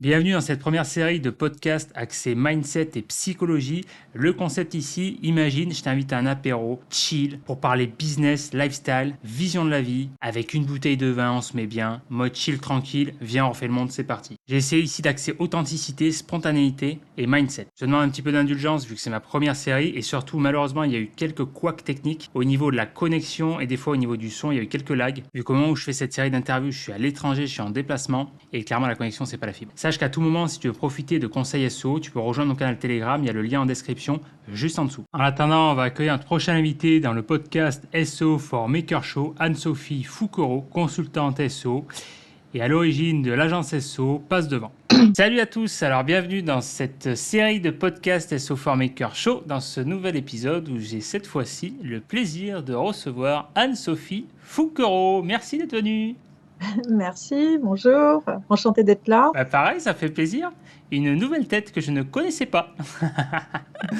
Bienvenue dans cette première série de podcasts axés mindset et psychologie. Le concept ici, imagine, je t'invite à un apéro, chill, pour parler business, lifestyle, vision de la vie. Avec une bouteille de vin, on se met bien, mode chill tranquille, viens on refait le monde, c'est parti. J'ai essayé ici d'axer authenticité, spontanéité et mindset. Je te demande un petit peu d'indulgence vu que c'est ma première série et surtout malheureusement il y a eu quelques couacs techniques au niveau de la connexion et des fois au niveau du son, il y a eu quelques lags. Vu qu'au moment où je fais cette série d'interviews, je suis à l'étranger, je suis en déplacement et clairement la connexion c'est pas la fibre. Sache qu'à tout moment, si tu veux profiter de conseils SEO, tu peux rejoindre mon canal Telegram, il y a le lien en description juste en dessous. En attendant, on va accueillir notre prochain invité dans le podcast SEO for Maker Show, Anne-Sophie Fouquereau, consultante SEO et à l'origine de l'agence SEO Passe Devant. Salut à tous, alors bienvenue dans cette série de podcasts SEO for Maker Show, dans ce nouvel épisode où j'ai cette fois-ci le plaisir de recevoir Anne-Sophie Fouquereau. Merci d'être venue. Merci, bonjour, enchantée d'être là. Bah pareil, ça fait plaisir. Une nouvelle tête que je ne connaissais pas.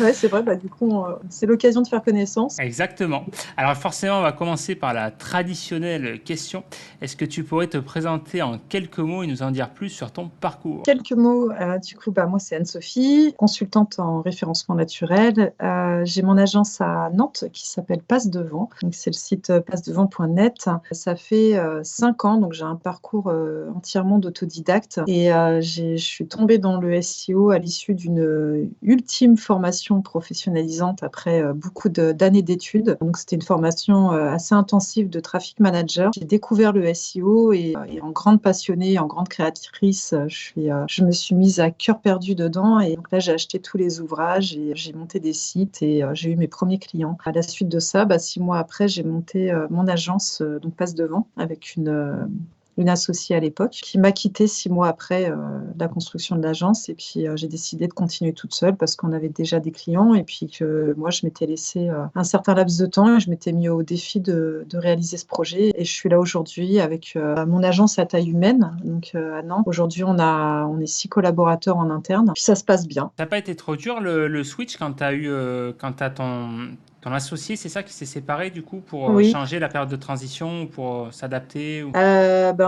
Ouais, c'est vrai, du coup, c'est l'occasion de faire connaissance. Exactement. Alors forcément, on va commencer par la traditionnelle question. Est-ce que tu pourrais te présenter en quelques mots et nous en dire plus sur ton parcours? Quelques mots, moi c'est Anne-Sophie, consultante en référencement naturel. J'ai mon agence à Nantes qui s'appelle Passe Devant, donc c'est le site passedevant.net. Ça fait 5 ans, donc j'ai un parcours entièrement d'autodidacte et je suis tombée dans le SEO à l'issue d'une ultime formation professionnalisante après beaucoup d'années d'études. Donc c'était une formation assez intensive de traffic manager. J'ai découvert le SEO et en grande passionnée, en grande créatrice, je me suis mise à cœur perdu dedans et donc là j'ai acheté tous les ouvrages et j'ai monté des sites et j'ai eu mes premiers clients. À la suite de ça, 6 mois après, j'ai monté mon agence, donc Passe Devant, avec une associée à l'époque, qui m'a quittée 6 mois après la construction de l'agence. Et puis, j'ai décidé de continuer toute seule parce qu'on avait déjà des clients et puis que moi, je m'étais laissé un certain laps de temps et je m'étais mis au défi de réaliser ce projet. Et je suis là aujourd'hui avec mon agence à taille humaine, donc à Nantes. Aujourd'hui, on est 6 collaborateurs en interne. Puis ça se passe bien. Ça n'a pas été trop dur le switch quand tu as eu quand t'as ton associé, c'est ça qui s'est séparé du coup pour Oui. changer la période de transition ou pour s'adapter ou...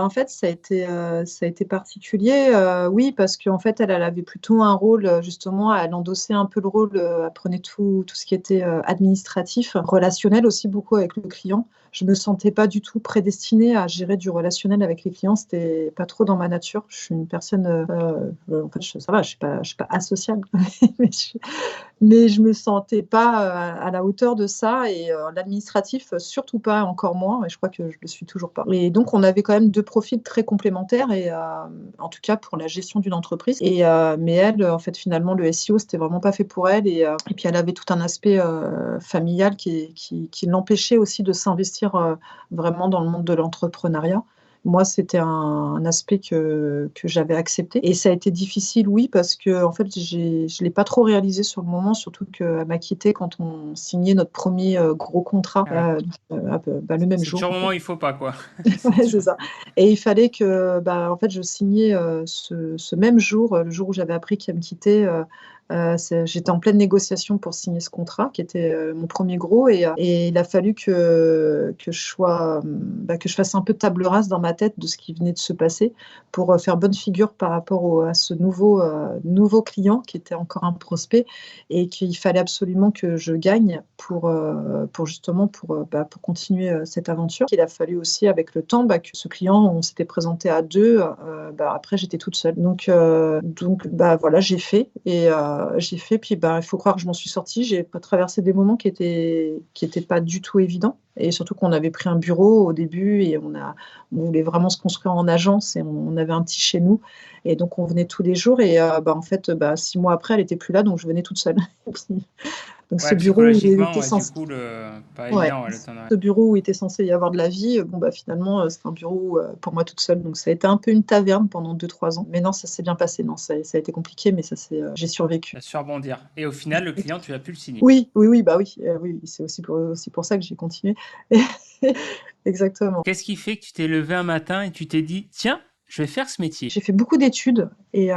En fait, ça a été particulier, oui, parce qu'en fait, elle avait plutôt un rôle, justement, elle endossait un peu le rôle, elle prenait tout ce qui était administratif, relationnel aussi beaucoup avec le client. Je me sentais pas du tout prédestinée à gérer du relationnel avec les clients, c'était pas trop dans ma nature. Je suis une personne, en fait, ça va, je suis pas asociale, mais je me sentais pas à la hauteur de ça et l'administratif, surtout pas, encore moins et je crois que je le suis toujours pas. Et donc on avait quand même 2 profils très complémentaires et en tout cas pour la gestion d'une entreprise et mais elle, en fait, finalement, le SEO, c'était vraiment pas fait pour elle et puis elle avait tout un aspect familial qui l'empêchait aussi de s'investir vraiment dans le monde de l'entrepreneuriat. Moi, c'était un aspect que j'avais accepté et ça a été difficile, oui, parce qu'en fait, je l'ai pas trop réalisé sur le moment, surtout qu'elle m'a quittée quand on signait notre premier gros contrat, Ouais. le même C'est jour, toujours en le fait. moment où il faut pas quoi. C'est Ouais, c'est toujours... ça. Et il fallait que, en fait, je signais ce même jour, le jour où j'avais appris qu'elle me quittait. J'étais en pleine négociation pour signer ce contrat, qui était mon premier gros, et il a fallu que je fasse un peu de table rase dans ma tête de ce qui venait de se passer pour faire bonne figure par rapport à ce nouveau client qui était encore un prospect et qu'il fallait absolument que je gagne pour justement pour continuer cette aventure. Il a fallu aussi avec le temps que ce client, on s'était présenté à 2. Après j'étais toute seule. Donc voilà, j'ai fait puis il faut croire que je m'en suis sortie. J'ai traversé des moments qui étaient pas du tout évidents et surtout qu'on avait pris un bureau au début et on voulait vraiment se construire en agence et on avait un petit chez nous et donc on venait tous les jours et en fait 6 mois après elle était plus là donc je venais toute seule. Donc Ouais, ce bureau où il psychologiquement, était ouais, du censé coup, pas Ouais, évident, ouais, le temps de... ce bureau où il était censé y avoir de la vie, finalement, c'est un bureau pour moi toute seule. Donc ça a été un peu une taverne pendant 2-3 ans. Mais non, ça s'est bien passé. Non, ça a été compliqué, mais j'ai survécu. de surbondir. Et au final, le client, tu as pu le signer. Oui, oui, oui, oui, oui, c'est aussi pour ça que j'ai continué. Exactement. Qu'est-ce qui fait que tu t'es levé un matin et tu t'es dit, tiens, je vais faire ce métier. J'ai fait beaucoup d'études et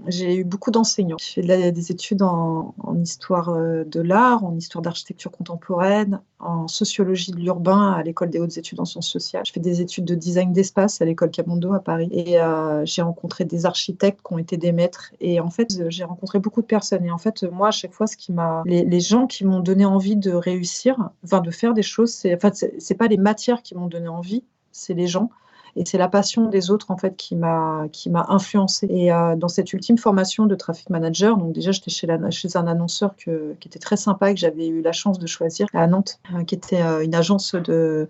j'ai eu beaucoup d'enseignants. J'ai fait des études en histoire de l'art, en histoire d'architecture contemporaine, en sociologie de l'urbain à l'école des hautes études en sciences sociales. J'ai fait des études de design d'espace à l'école Camondo à Paris et j'ai rencontré des architectes qui ont été des maîtres et en fait j'ai rencontré beaucoup de personnes et en fait moi à chaque fois les gens qui m'ont donné envie de réussir, enfin de faire des choses, c'est pas les matières qui m'ont donné envie, c'est les gens. Et c'est la passion des autres en fait qui m'a influencée. Et dans cette ultime formation de traffic manager, donc déjà j'étais chez un annonceur qui était très sympa et que j'avais eu la chance de choisir à Nantes, qui était une agence de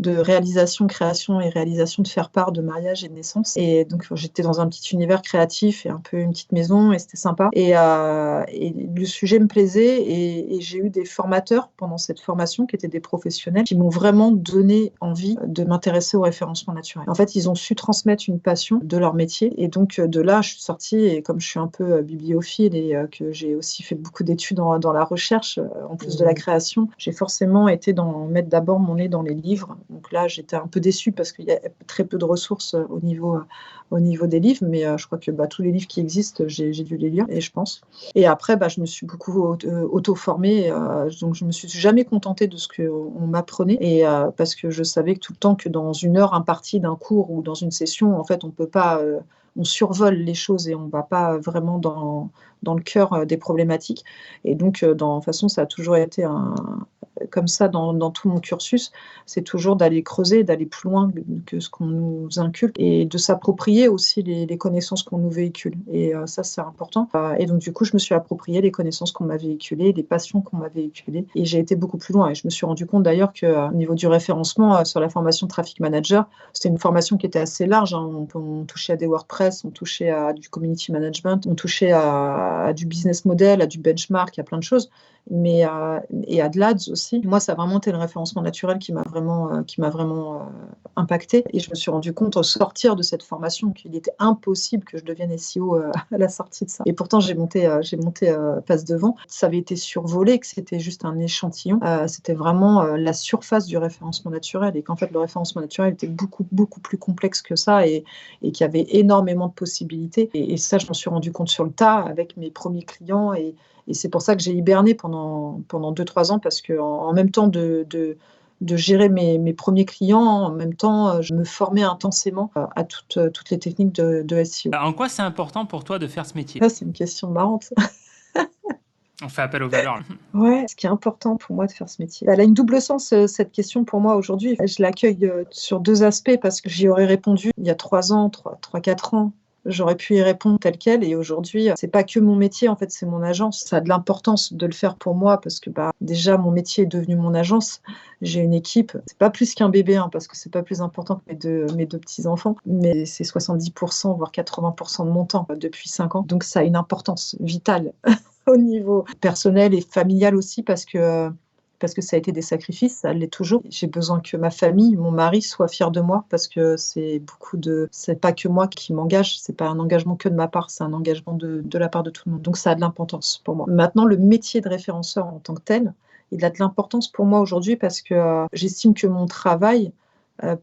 réalisation, création et réalisation de faire-part de mariage et de naissance. Et donc j'étais dans un petit univers créatif et un peu une petite maison et c'était sympa. Et le sujet me plaisait et j'ai eu des formateurs pendant cette formation qui étaient des professionnels qui m'ont vraiment donné envie de m'intéresser au référencement naturel. En fait, ils ont su transmettre une passion de leur métier. Et donc, de là, je suis sortie. Et comme je suis un peu bibliophile et que j'ai aussi fait beaucoup d'études dans la recherche, en plus de la création, j'ai forcément été mettre d'abord mon nez dans les livres. Donc là, j'étais un peu déçue parce qu'il y a très peu de ressources au niveau des livres. Mais je crois que tous les livres qui existent, j'ai dû les lire, et je pense. Et après, je me suis beaucoup auto-formée. Donc, je ne me suis jamais contentée de ce qu'on m'apprenait. Et parce que je savais que tout le temps que dans une heure impartie d'un cours ou dans une session, en fait, on peut pas, on survole les choses et on va pas vraiment dans le cœur des problématiques. Et donc, de toute façon, ça a toujours été comme ça dans tout mon cursus, c'est toujours d'aller creuser, d'aller plus loin que ce qu'on nous inculque et de s'approprier aussi les connaissances qu'on nous véhicule. Et ça, c'est important. Et donc, du coup, je me suis approprié les connaissances qu'on m'a véhiculées, les passions qu'on m'a véhiculées. Et j'ai été beaucoup plus loin. Et je me suis rendu compte d'ailleurs qu'au niveau du référencement, sur la formation de Traffic Manager, c'était une formation qui était assez large. On touchait à des WordPress, on touchait à du community management, on touchait à du business model, à du benchmark, à plein de choses. Mais et à de l'ADS aussi. Moi, ça a vraiment été le référencement naturel qui m'a vraiment impactée. Et je me suis rendu compte au sortir de cette formation qu'il était impossible que je devienne SEO à la sortie de ça. Et pourtant, j'ai monté Passe Devant. Ça avait été survolé, que c'était juste un échantillon. C'était vraiment la surface du référencement naturel et qu'en fait, le référencement naturel était beaucoup, beaucoup plus complexe que ça et qu'il y avait énormément de possibilités. Et ça, je m'en suis rendu compte sur le tas avec mes premiers clients et c'est pour ça que j'ai hiberné pendant 2-3 ans parce qu'en même temps de gérer mes premiers clients, en même temps, je me formais intensément à toutes les techniques de SEO. En quoi c'est important pour toi de faire ce métier? Ça, c'est une question marrante. On fait appel aux valeurs. Ouais, ce qui est important pour moi de faire ce métier. Elle a une double sens, cette question pour moi aujourd'hui. Je l'accueille sur 2 aspects parce que j'y aurais répondu il y a 3 ans, 3-4 ans. J'aurais pu y répondre tel quel et aujourd'hui, c'est pas que mon métier, en fait, c'est mon agence. Ça a de l'importance de le faire pour moi parce que déjà mon métier est devenu mon agence. J'ai une équipe, c'est pas plus qu'un bébé parce que c'est pas plus important que mes deux petits-enfants, mais c'est 70% voire 80% de mon temps depuis 5 ans. Donc ça a une importance vitale au niveau personnel et familial aussi parce que ça a été des sacrifices, ça l'est toujours. J'ai besoin que ma famille, mon mari soit fier de moi parce que c'est pas que moi qui m'engage, c'est pas un engagement que de ma part, c'est un engagement de la part de tout le monde. Donc ça a de l'importance pour moi. Maintenant, le métier de référenceur en tant que tel, il a de l'importance pour moi aujourd'hui parce que j'estime que mon travail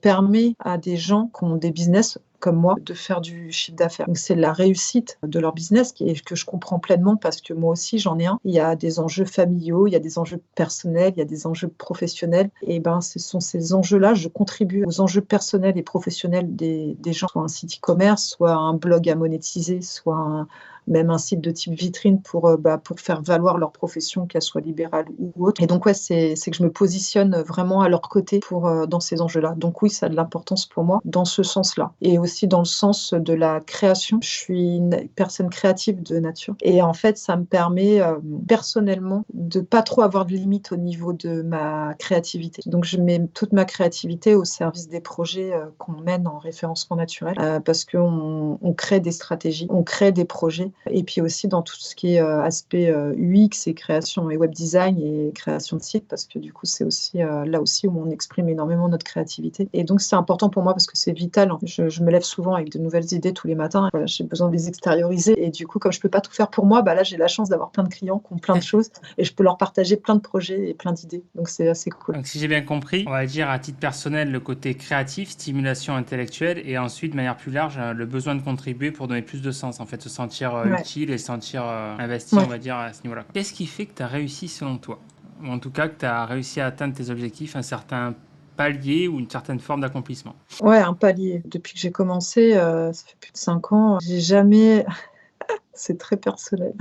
permet à des gens qui ont des business comme moi de faire du chiffre d'affaires. Donc c'est la réussite de leur business que je comprends pleinement parce que moi aussi j'en ai un. Il y a des enjeux familiaux, il y a des enjeux personnels, il y a des enjeux professionnels. Et ce sont ces enjeux-là, je contribue aux enjeux personnels et professionnels des gens, soit un site e-commerce, soit un blog à monétiser, soit même un site de type vitrine pour faire valoir leur profession, qu'elle soit libérale ou autre. Et donc, c'est que je me positionne vraiment à leur côté dans ces enjeux-là. Donc oui, ça a de l'importance pour moi dans ce sens-là. Et aussi dans le sens de la création. Je suis une personne créative de nature. Et en fait, ça me permet personnellement de pas trop avoir de limites au niveau de ma créativité. Donc, je mets toute ma créativité au service des projets qu'on mène en référencement naturel parce qu'on crée des stratégies, on crée des projets. Et puis aussi dans tout ce qui est aspect UX et création et web design et création de sites parce que du coup c'est aussi là aussi où on exprime énormément notre créativité et donc c'est important pour moi parce que c'est vital. Je me lève souvent avec de nouvelles idées tous les matins. Voilà, j'ai besoin de les extérioriser et du coup, comme je peux pas tout faire pour moi, là, j'ai la chance d'avoir plein de clients qui ont plein de choses et je peux leur partager plein de projets et plein d'idées. Donc, c'est assez cool. Donc, si j'ai bien compris, on va dire à titre personnel le côté créatif, stimulation intellectuelle et ensuite, de manière plus large, le besoin de contribuer pour donner plus de sens, en fait, se sentir utile et se sentir investi, on va dire, à ce niveau-là. Qu'est-ce qui fait que tu as réussi selon toi? Ou en tout cas, que tu as réussi à atteindre tes objectifs, un certain palier ou une certaine forme d'accomplissement? Ouais, un palier. Depuis que j'ai commencé, ça fait plus de 5 ans, j'ai jamais c'est très personnel.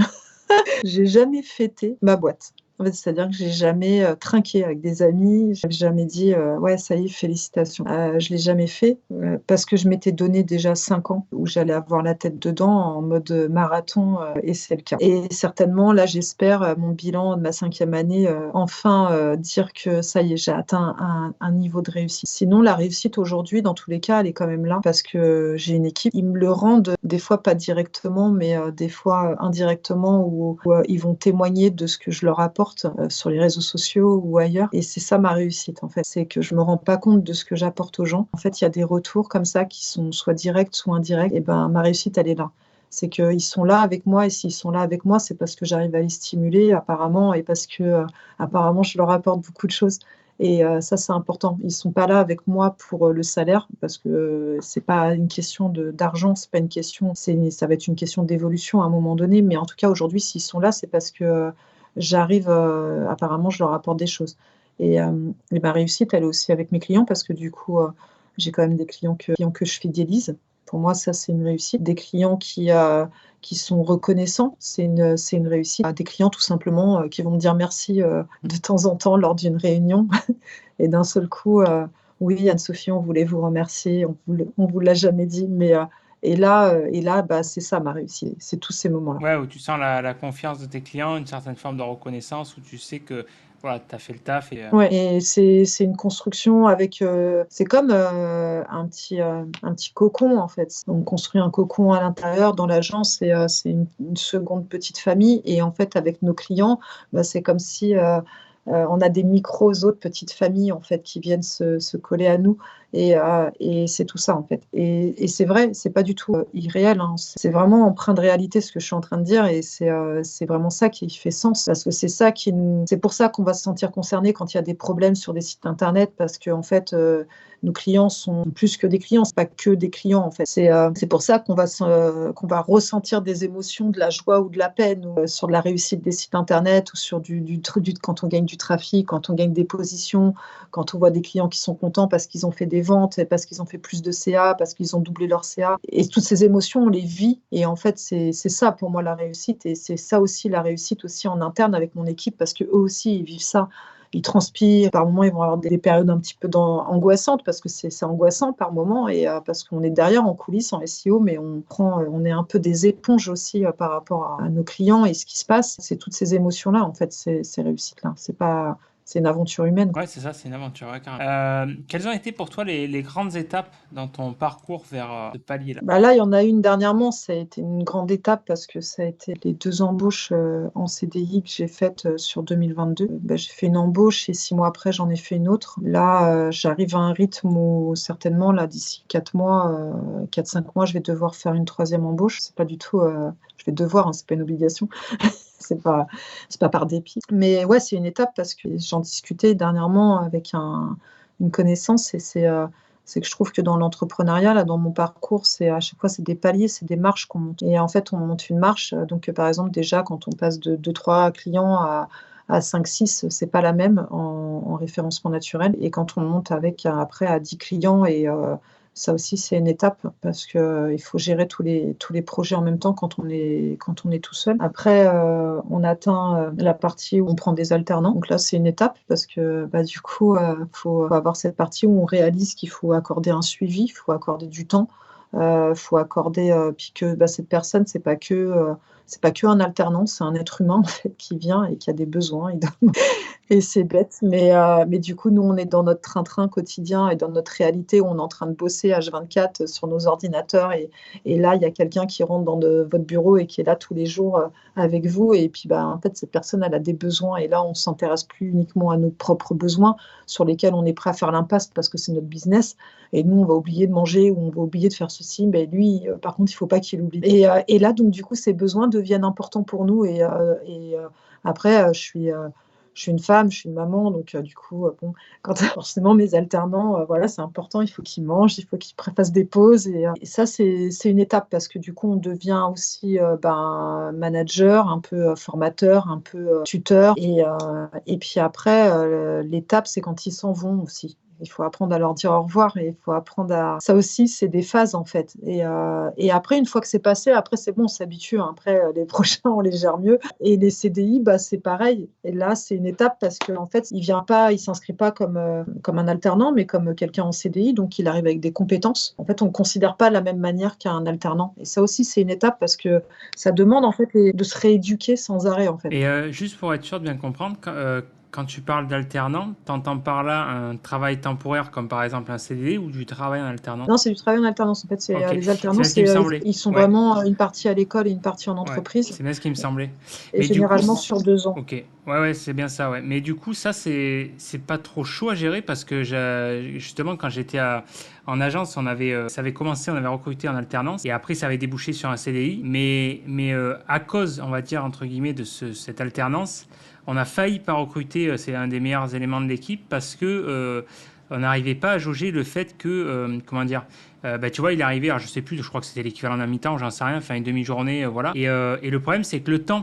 J'ai jamais fêté ma boîte. En fait, c'est-à-dire que j'ai jamais, trinqué avec des amis, j'ai jamais dit, «Ouais, ça y est, félicitations». Je l'ai jamais fait, parce que je m'étais donné déjà 5 ans où j'allais avoir la tête dedans en mode, marathon, et c'est le cas. Et certainement, là, j'espère, mon bilan de ma 5e année, enfin, dire que ça y est, j'ai atteint un niveau de réussite. Sinon, la réussite aujourd'hui, dans tous les cas, elle est quand même là parce que j'ai une équipe. Ils me le rendent, des fois pas directement, mais, des fois, indirectement où, ils vont témoigner de ce que je leur apporte, sur les réseaux sociaux ou ailleurs et c'est ça ma réussite, en fait. C'est que je me rends pas compte de ce que j'apporte aux gens. En fait, il y a des retours comme ça qui sont soit directs, soit indirects et ma réussite, elle est là. C'est qu'ils sont là avec moi et s'ils sont là avec moi, c'est parce que j'arrive à les stimuler apparemment et parce que, apparemment je leur apporte beaucoup de choses et ça, c'est important. Ils sont pas là avec moi pour, le salaire parce que, c'est pas une question d'argent, c'est pas une question ça va être une question d'évolution à un moment donné, mais en tout cas, aujourd'hui, s'ils sont là, c'est parce que, j'arrive, apparemment, je leur apporte des choses et ma réussite, elle est aussi avec mes clients parce que du coup, j'ai quand même des clients que je fidélise. Pour moi, ça, c'est une réussite. Des clients qui sont reconnaissants, c'est une réussite. Des clients tout simplement, qui vont me dire merci, de temps en temps lors d'une réunion et d'un seul coup, «Oui, Anne-Sophie, on voulait vous remercier, on vous l'a jamais dit, mais» et là, c'est ça ma réussite, c'est tous ces moments-là. Ouais, où tu sens la confiance de tes clients, une certaine forme de reconnaissance, où tu sais que voilà, tu as fait le taf et Ouais et c'est une construction avec, c'est comme, un petit cocon, en fait. On construit un cocon à l'intérieur dans l'agence et c'est une seconde petite famille et en fait, avec nos clients, c'est comme si, on a des micros autres petites familles, en fait, qui viennent se coller à nous et c'est tout ça, en fait et c'est vrai, c'est pas du tout, irréel, hein. C'est vraiment empreint de réalité ce que je suis en train de dire et c'est vraiment ça qui fait sens parce que c'est pour ça qu'on va se sentir concerné quand il y a des problèmes sur des sites internet parce qu'en fait, nos clients sont plus que des clients, c'est pas que des clients, en fait. C'est pour ça qu'on va ressentir des émotions, de la joie ou de la peine ou, sur de la réussite des sites internet ou sur quand on gagne du trafic, quand on gagne des positions, quand on voit des clients qui sont contents parce qu'ils ont fait des ventes, parce qu'ils ont fait plus de CA, parce qu'ils ont doublé leur CA. Et toutes ces émotions, on les vit. Et en fait, c'est ça pour moi la réussite. Et c'est ça aussi la réussite aussi en interne avec mon équipe parce qu'eux aussi, ils vivent ça. Ils transpirent. Par moments, ils vont avoir des périodes un petit peu angoissantes parce que c'est angoissant par moments et parce qu'on est derrière en coulisses en SEO, mais on est un peu des éponges aussi par rapport à nos clients et ce qui se passe. C'est toutes ces émotions-là, en fait, ces réussites-là. C'est une aventure humaine. ouais, c'est ça, c'est une aventure. Ouais, carrément. Quelles ont été pour toi les grandes étapes dans ton parcours vers ce palier-là? Là, il y en a une dernièrement, ça a été une grande étape parce que ça a été les 2 embauches, en CDI que j'ai faites, sur 2022. J'ai fait une embauche et 6 mois après, j'en ai fait une autre. Là, j'arrive à un rythme où certainement là, d'ici 4 mois, 4-5 mois, je vais devoir faire une 3e embauche. C'est pas du tout, je vais devoir, hein, c'est pas une obligation. C'est pas par dépit. Mais ouais, c'est une étape parce que j'en discutais dernièrement avec une connaissance et c'est que je trouve que dans l'entrepreneuriat, là, dans mon parcours, c'est à chaque fois, c'est des paliers, c'est des marches qu'on monte. Et en fait, on monte une marche, donc par exemple, déjà, quand on passe de 2-3 clients à 5-6, c'est pas la même en référencement naturel. Et quand on monte avec, après à 10 clients et ça aussi, c'est une étape parce que, il faut gérer tous les projets en même temps quand on est tout seul. Après, on atteint, la partie où on prend des alternants. Donc là, c'est une étape parce que, du coup, faut avoir cette partie où on réalise qu'il faut accorder un suivi, il faut accorder du temps, faut accorder, puis que, cette personne, c'est pas qu'un alternant, c'est un être humain, en fait, qui vient et qui a des besoins et c'est bête, mais du coup, nous, on est dans notre train-train quotidien et dans notre réalité où on est en train de bosser H24 sur nos ordinateurs et là, il y a quelqu'un qui rentre dans votre bureau et qui est là tous les jours, avec vous et puis, en fait, cette personne, elle a des besoins et là, on s'intéresse plus uniquement à nos propres besoins sur lesquels on est prêt à faire l'impasse parce que c'est notre business et nous, on va oublier de manger ou on va oublier de faire ceci souci, mais lui, par contre, il ne faut pas qu'il oublie. Et là, donc, du coup, ces besoins deviennent importants pour nous. Après, je suis une femme, je suis une maman, donc du coup, bon, quand forcément mes alternants, voilà, c'est important, il faut qu'ils mangent, il faut qu'ils fassent des pauses. Et ça, c'est une étape parce que du coup, on devient aussi manager, un peu formateur, un peu tuteur. Et puis après, l'étape, c'est quand ils s'en vont aussi. Il faut apprendre à leur dire au revoir et il faut apprendre à... Ça aussi, c'est des phases en fait. Et après, une fois que c'est passé, après c'est bon, on s'habitue. Après, les prochains, on les gère mieux. Et les CDI, c'est pareil. Et là, c'est une étape parce qu'en fait, il s'inscrit pas comme un alternant, mais comme quelqu'un en CDI. Donc, il arrive avec des compétences. En fait, on ne considère pas de la même manière qu'un alternant. Et ça aussi, c'est une étape parce que ça demande en fait de se rééduquer sans arrêt en fait. Et juste pour être sûr de bien comprendre, quand tu parles d'alternant, tu entends par là un travail temporaire comme par exemple un CDD ou du travail en alternance? Non, c'est du travail en alternance. En fait, Ok. les C'est alternants, bien ce qui me semblait. ils sont Ouais. vraiment une partie à l'école et une partie en Ouais, entreprise. c'est bien ce qui me semblait. Et Mais du coup, généralement sur 2 ans. ok, ouais, c'est bien ça, ouais. Mais du coup, ça, c'est pas trop chaud à gérer parce que justement, quand j'étais en agence, ça avait commencé, on avait recruté en alternance et après, ça avait débouché sur un CDI. Mais à cause, on va dire, entre guillemets, de cette alternance, on a failli pas recruter, c'est un des meilleurs éléments de l'équipe parce que on n'arrivait pas à jauger le fait que, comment dire, tu vois, il est arrivé, alors je sais plus, je crois que c'était l'équivalent d'un mi-temps, j'en sais rien, enfin une demi-journée, voilà. Et le problème, c'est que le temps,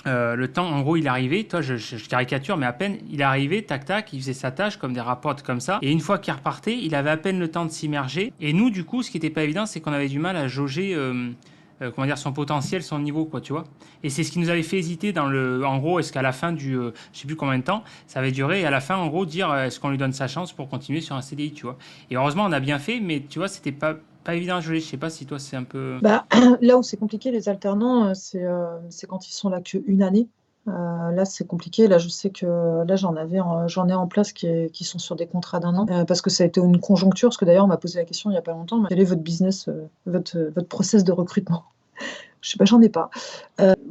en gros, il est arrivé, toi, je caricature, mais à peine, il est arrivé, tac, tac, il faisait sa tâche comme des rapports comme ça. Et une fois qu'il repartait, il avait à peine le temps de s'immerger. Et nous, du coup, ce qui n'était pas évident, c'est qu'on avait du mal à jauger, comment dire, son potentiel, son niveau, quoi, tu vois. Et c'est ce qui nous avait fait hésiter en gros, est-ce qu'à la fin je sais plus combien de temps, ça avait duré, et à la fin, en gros, dire, est-ce qu'on lui donne sa chance pour continuer sur un CDI, tu vois. Et heureusement, on a bien fait, mais tu vois, c'était pas évident à jauger. Je sais pas si toi, c'est un peu... Là où c'est compliqué, les alternants, c'est quand ils sont là qu'une année. Là, c'est compliqué. Là, je sais que là, j'en ai en place qui sont sur des contrats d'1 an parce que ça a été une conjoncture. Parce que d'ailleurs, on m'a posé la question il n'y a pas longtemps, mais quel est votre business, votre process de recrutement? Je sais pas, j'en ai pas.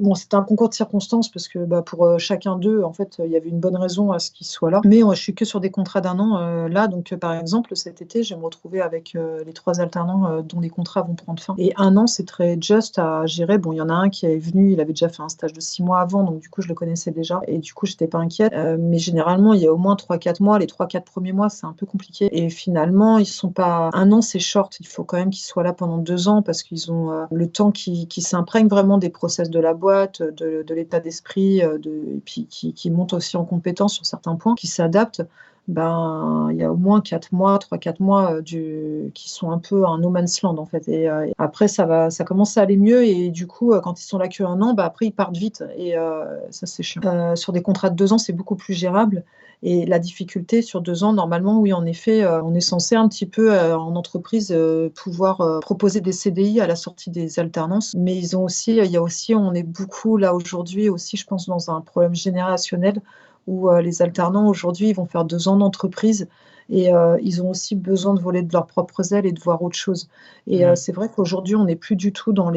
Bon, c'était un concours de circonstances parce que pour chacun d'eux, en fait, il y avait une bonne raison à ce qu'ils soient là. Mais je suis que sur des contrats d'1 an là. Donc, par exemple, cet été, je vais me retrouver avec les 3 alternants dont les contrats vont prendre fin. Et 1 an, c'est très juste à gérer. Bon, il y en a un qui est venu, il avait déjà fait un stage de 6 mois avant, donc du coup, je le connaissais déjà. Et du coup, j'étais pas inquiète. Mais généralement, il y a au moins 3-4 mois. Les 3-4 premiers mois, c'est un peu compliqué. Et finalement, ils sont pas... 1 an, c'est short. Il faut quand même qu'ils soient là pendant 2 ans parce qu'ils ont le temps qui s'imprègnent vraiment des process de la boîte, de l'état d'esprit, et puis qui montent aussi en compétence sur certains points, qui s'adaptent. Il y a au moins 4 mois, 3-4 mois qui sont un peu un no man's land en fait. Et après, ça commence à aller mieux et du coup, quand ils sont là qu'1 an, après ils partent vite et ça c'est chiant. Sur des contrats de 2 ans, c'est beaucoup plus gérable. Et la difficulté sur 2 ans, normalement, oui, en effet, on est censé un petit peu en entreprise pouvoir proposer des CDI à la sortie des alternances. Mais il y a aussi, on est beaucoup là aujourd'hui aussi, je pense, dans un problème générationnel où les alternants aujourd'hui, ils vont faire 2 ans d'entreprise et ils ont aussi besoin de voler de leurs propres ailes et de voir autre chose. Et c'est vrai qu'aujourd'hui, on n'est plus du tout dans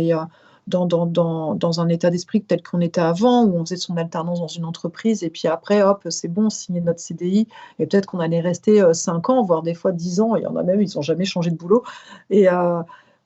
un état d'esprit tel qu'on était avant, où on faisait son alternance dans une entreprise et puis après, hop, c'est bon, on signait notre CDI et peut-être qu'on allait rester 5 ans, voire des fois 10 ans. Il y en a même, ils n'ont jamais changé de boulot. Et,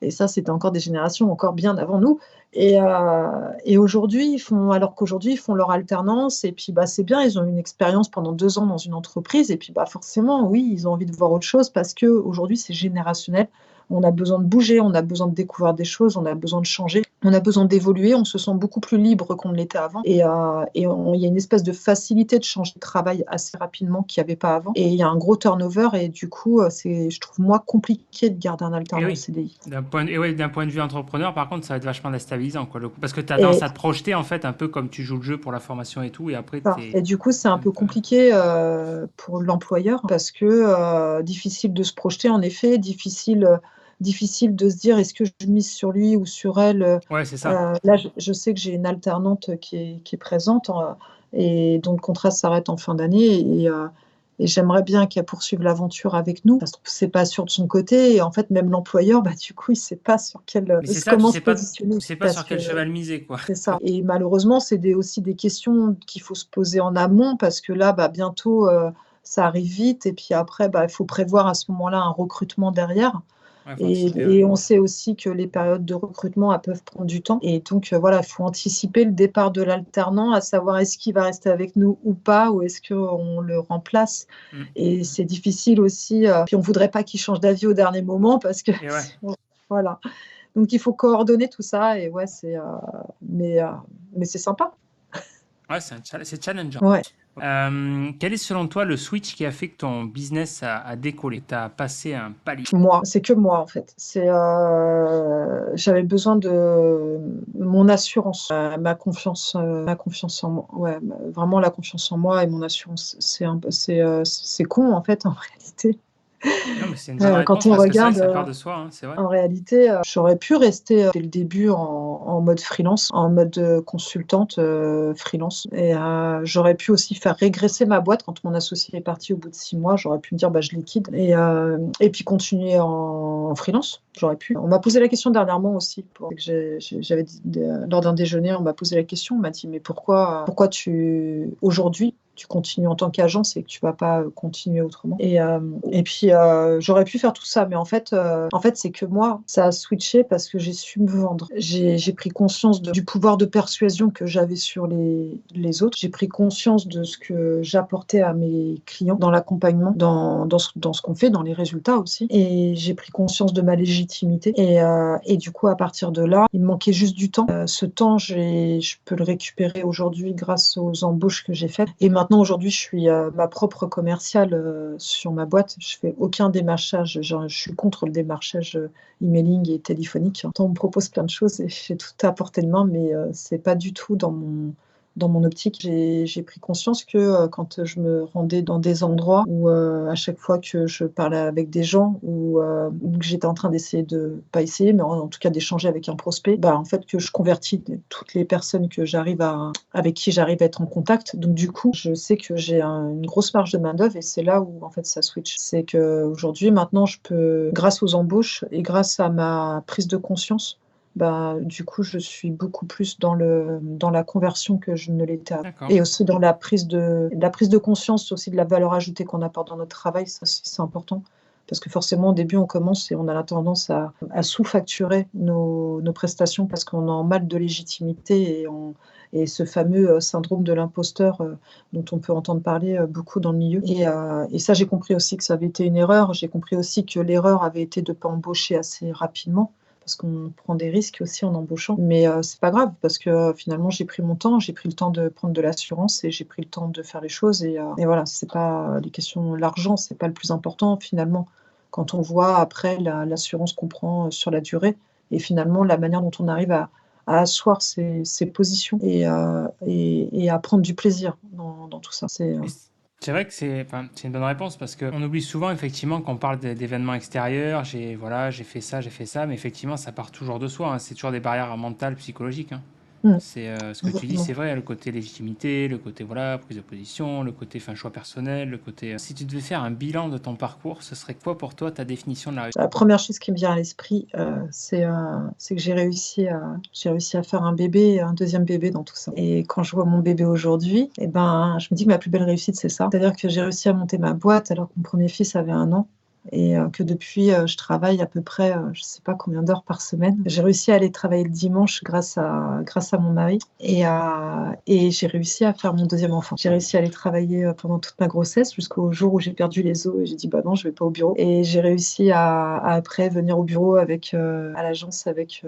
et ça, c'était encore des générations encore bien avant nous. Et aujourd'hui, alors qu'aujourd'hui, ils font leur alternance et puis c'est bien, ils ont une expérience pendant 2 ans dans une entreprise et puis forcément, oui, ils ont envie de voir autre chose parce qu'aujourd'hui, c'est générationnel. On a besoin de bouger, on a besoin de découvrir des choses, on a besoin de changer, on a besoin d'évoluer, on se sent beaucoup plus libre qu'on ne l'était avant. Et il y a une espèce de facilité de changer de travail assez rapidement qu'il n'y avait pas avant. Et il y a un gros turnover et du coup, je trouve, moi, compliqué de garder un alternant au CDI. D'un point de vue entrepreneur, par contre, ça va être vachement déstabilisant, quoi, parce que tu as tendance à te projeter, en fait, un peu comme tu joues le jeu pour la formation et tout, et après, et du coup, c'est un peu compliqué pour l'employeur parce que difficile de se projeter, en effet, difficile de se dire est-ce que je mise sur lui ou sur elle. Ouais, c'est ça. Là, je sais que j'ai une alternante qui est présente et dont le contrat s'arrête en fin d'année et j'aimerais bien qu'elle poursuive l'aventure avec nous. Ça se trouve, c'est pas sûr de son côté et en fait, même l'employeur, du coup, il sait pas sur comment se positionner. Tu sais pas sur quel cheval miser, quoi. C'est ça. Et malheureusement, c'est aussi des questions qu'il faut se poser en amont parce que là, bientôt, ça arrive vite et puis après, il faut prévoir à ce moment-là un recrutement derrière. Ouais, faut anticiper, Et on sait aussi que les périodes de recrutement, elles peuvent prendre du temps. Et donc, voilà, il faut anticiper le départ de l'alternant, à savoir est-ce qu'il va rester avec nous ou pas, ou est-ce qu'on le remplace. Mmh. Et c'est difficile aussi. Puis on voudrait pas qu'il change d'avis au dernier moment parce que, Et ouais. voilà. Donc, il faut coordonner tout ça. Et ouais, mais c'est sympa. Ouais, c'est challengeant. Ouais. Quel est selon toi le switch qui a fait que ton business a décollé? Tu as passé un palier? Moi, c'est que moi en fait. J'avais besoin de mon assurance, ma confiance en moi. Ouais, vraiment la confiance en moi et mon assurance. C'est con en fait en réalité. Non, mais c'est une bonne Quand réponse on parce que c'est vrai que regarde, ça part de soi, hein, c'est vrai. en réalité, j'aurais pu rester, dès le début en mode freelance, en mode, consultante, freelance et j'aurais pu aussi faire régresser ma boîte quand mon associé est parti au bout de 6 mois. J'aurais pu me dire: «Bah, je liquide» et puis continuer en freelance. J'aurais pu. On m'a posé la question dernièrement aussi pour que j'avais dit lors d'un déjeuner, on m'a posé la question, on m'a dit: «Mais pourquoi tu aujourd'hui, tu continues en tant qu'agence et que tu vas pas, continuer autrement?» Et puis, j'aurais pu faire tout ça, mais en fait, c'est que moi, ça a switché parce que j'ai su me vendre. J'ai pris conscience du pouvoir de persuasion que j'avais sur les autres. J'ai pris conscience de ce que j'apportais à mes clients dans l'accompagnement, dans ce qu'on fait, dans les résultats aussi. Et j'ai pris conscience de ma légitimité. Et du coup, à partir de là, il me manquait juste du temps. Ce temps, je peux le récupérer aujourd'hui grâce aux embauches que j'ai faites. Et maintenant, aujourd'hui, je suis ma propre commerciale sur ma boîte. Je fais aucun démarchage. Je suis contre le démarchage emailing et téléphonique. On me propose plein de choses et j'ai tout à portée de main, mais c'est pas du tout dans mon optique. J'ai pris conscience que quand je me rendais dans des endroits où à chaque fois que je parlais avec des gens ou que j'étais en train d'essayer de, pas essayer, mais en tout cas d'échanger avec un prospect, bah, en fait que je convertis toutes les personnes avec qui j'arrive à être en contact. Donc du coup, je sais que j'ai une grosse marge de main-d'œuvre et c'est là où en fait ça switch. C'est qu'aujourd'hui, maintenant, je peux, grâce aux embauches et grâce à ma prise de conscience, bah, du coup, je suis beaucoup plus dans la conversion que je ne l'étais avant. D'accord. Et aussi dans la prise de conscience aussi de la valeur ajoutée qu'on apporte dans notre travail, ça aussi, c'est important. Parce que forcément, au début, on commence et on a la tendance à sous-facturer nos prestations parce qu'on a un mal de légitimité et ce fameux syndrome de l'imposteur dont on peut entendre parler beaucoup dans le milieu. Et ça, j'ai compris aussi que ça avait été une erreur. J'ai compris aussi que l'erreur avait été de ne pas embaucher assez rapidement parce qu'on prend des risques aussi en embauchant. Mais c'est pas grave parce que finalement, j'ai pris mon temps, j'ai pris le temps de prendre de l'assurance et j'ai pris le temps de faire les choses. Et voilà, c'est pas les questions, l'argent, c'est pas le plus important finalement. Quand on voit après l'assurance qu'on prend sur la durée et finalement la manière dont on arrive à asseoir ses positions et à prendre du plaisir dans tout ça. Et c'est vrai que c'est une bonne réponse parce qu'on oublie souvent effectivement qu'on parle d'événements extérieurs. Voilà, j'ai fait ça, mais effectivement, ça part toujours de soi, hein. C'est toujours des barrières mentales, psychologiques, hein. C'est ce que tu dis, Exactement. c'est vrai, le côté légitimité, le côté voilà, prise de position, le côté choix personnel, le côté. Si tu devais faire un bilan de ton parcours, ce serait quoi pour toi ta définition de la réussite? La première chose qui me vient à l'esprit, c'est que j'ai réussi à faire un bébé, un deuxième bébé dans tout ça. Et quand je vois mon bébé aujourd'hui, et ben, je me dis que ma plus belle réussite, c'est ça. C'est-à-dire que j'ai réussi à monter ma boîte alors que mon premier fils avait 1 an et que depuis, je travaille à peu près, je sais pas combien d'heures par semaine. J'ai réussi à aller travailler le dimanche grâce à mon mari et j'ai réussi à faire mon deuxième enfant. J'ai réussi à aller travailler, pendant toute ma grossesse jusqu'au jour où j'ai perdu les os et j'ai dit: «Bah non, je vais pas au bureau» et j'ai réussi à après venir au bureau à l'agence avec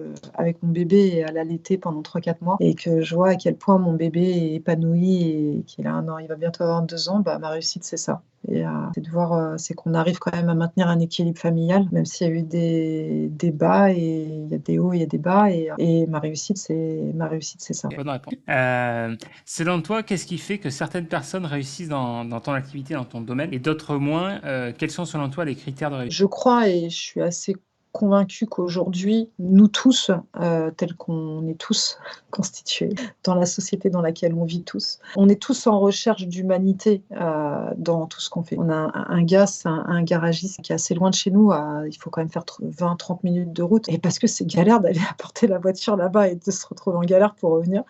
mon bébé et à l'allaiter pendant 3-4 mois et que je vois à quel point mon bébé est épanoui et qu'il a 1 an, il va bientôt avoir 2 ans. Bah, ma réussite, c'est ça. C'est de voir, c'est qu'on arrive quand même à maintenir un équilibre familial, même s'il y a eu des bas et il y a des hauts et il y a des bas et ma réussite, c'est ça. Bonne réponse. Selon toi, qu'est-ce qui fait que certaines personnes réussissent dans ton activité, dans ton domaine, et d'autres moins? Quels sont selon toi les critères de réussite? Je crois et je suis assez convaincue qu'aujourd'hui, nous tous, tels qu'on est tous constitués dans la société dans laquelle on vit tous, on est tous en recherche d'humanité, dans tout ce qu'on fait. On a un gars, c'est un garagiste qui est assez loin de chez nous, il faut quand même faire 20-30 minutes de route et parce que c'est galère d'aller apporter la voiture là-bas et de se retrouver en galère pour revenir,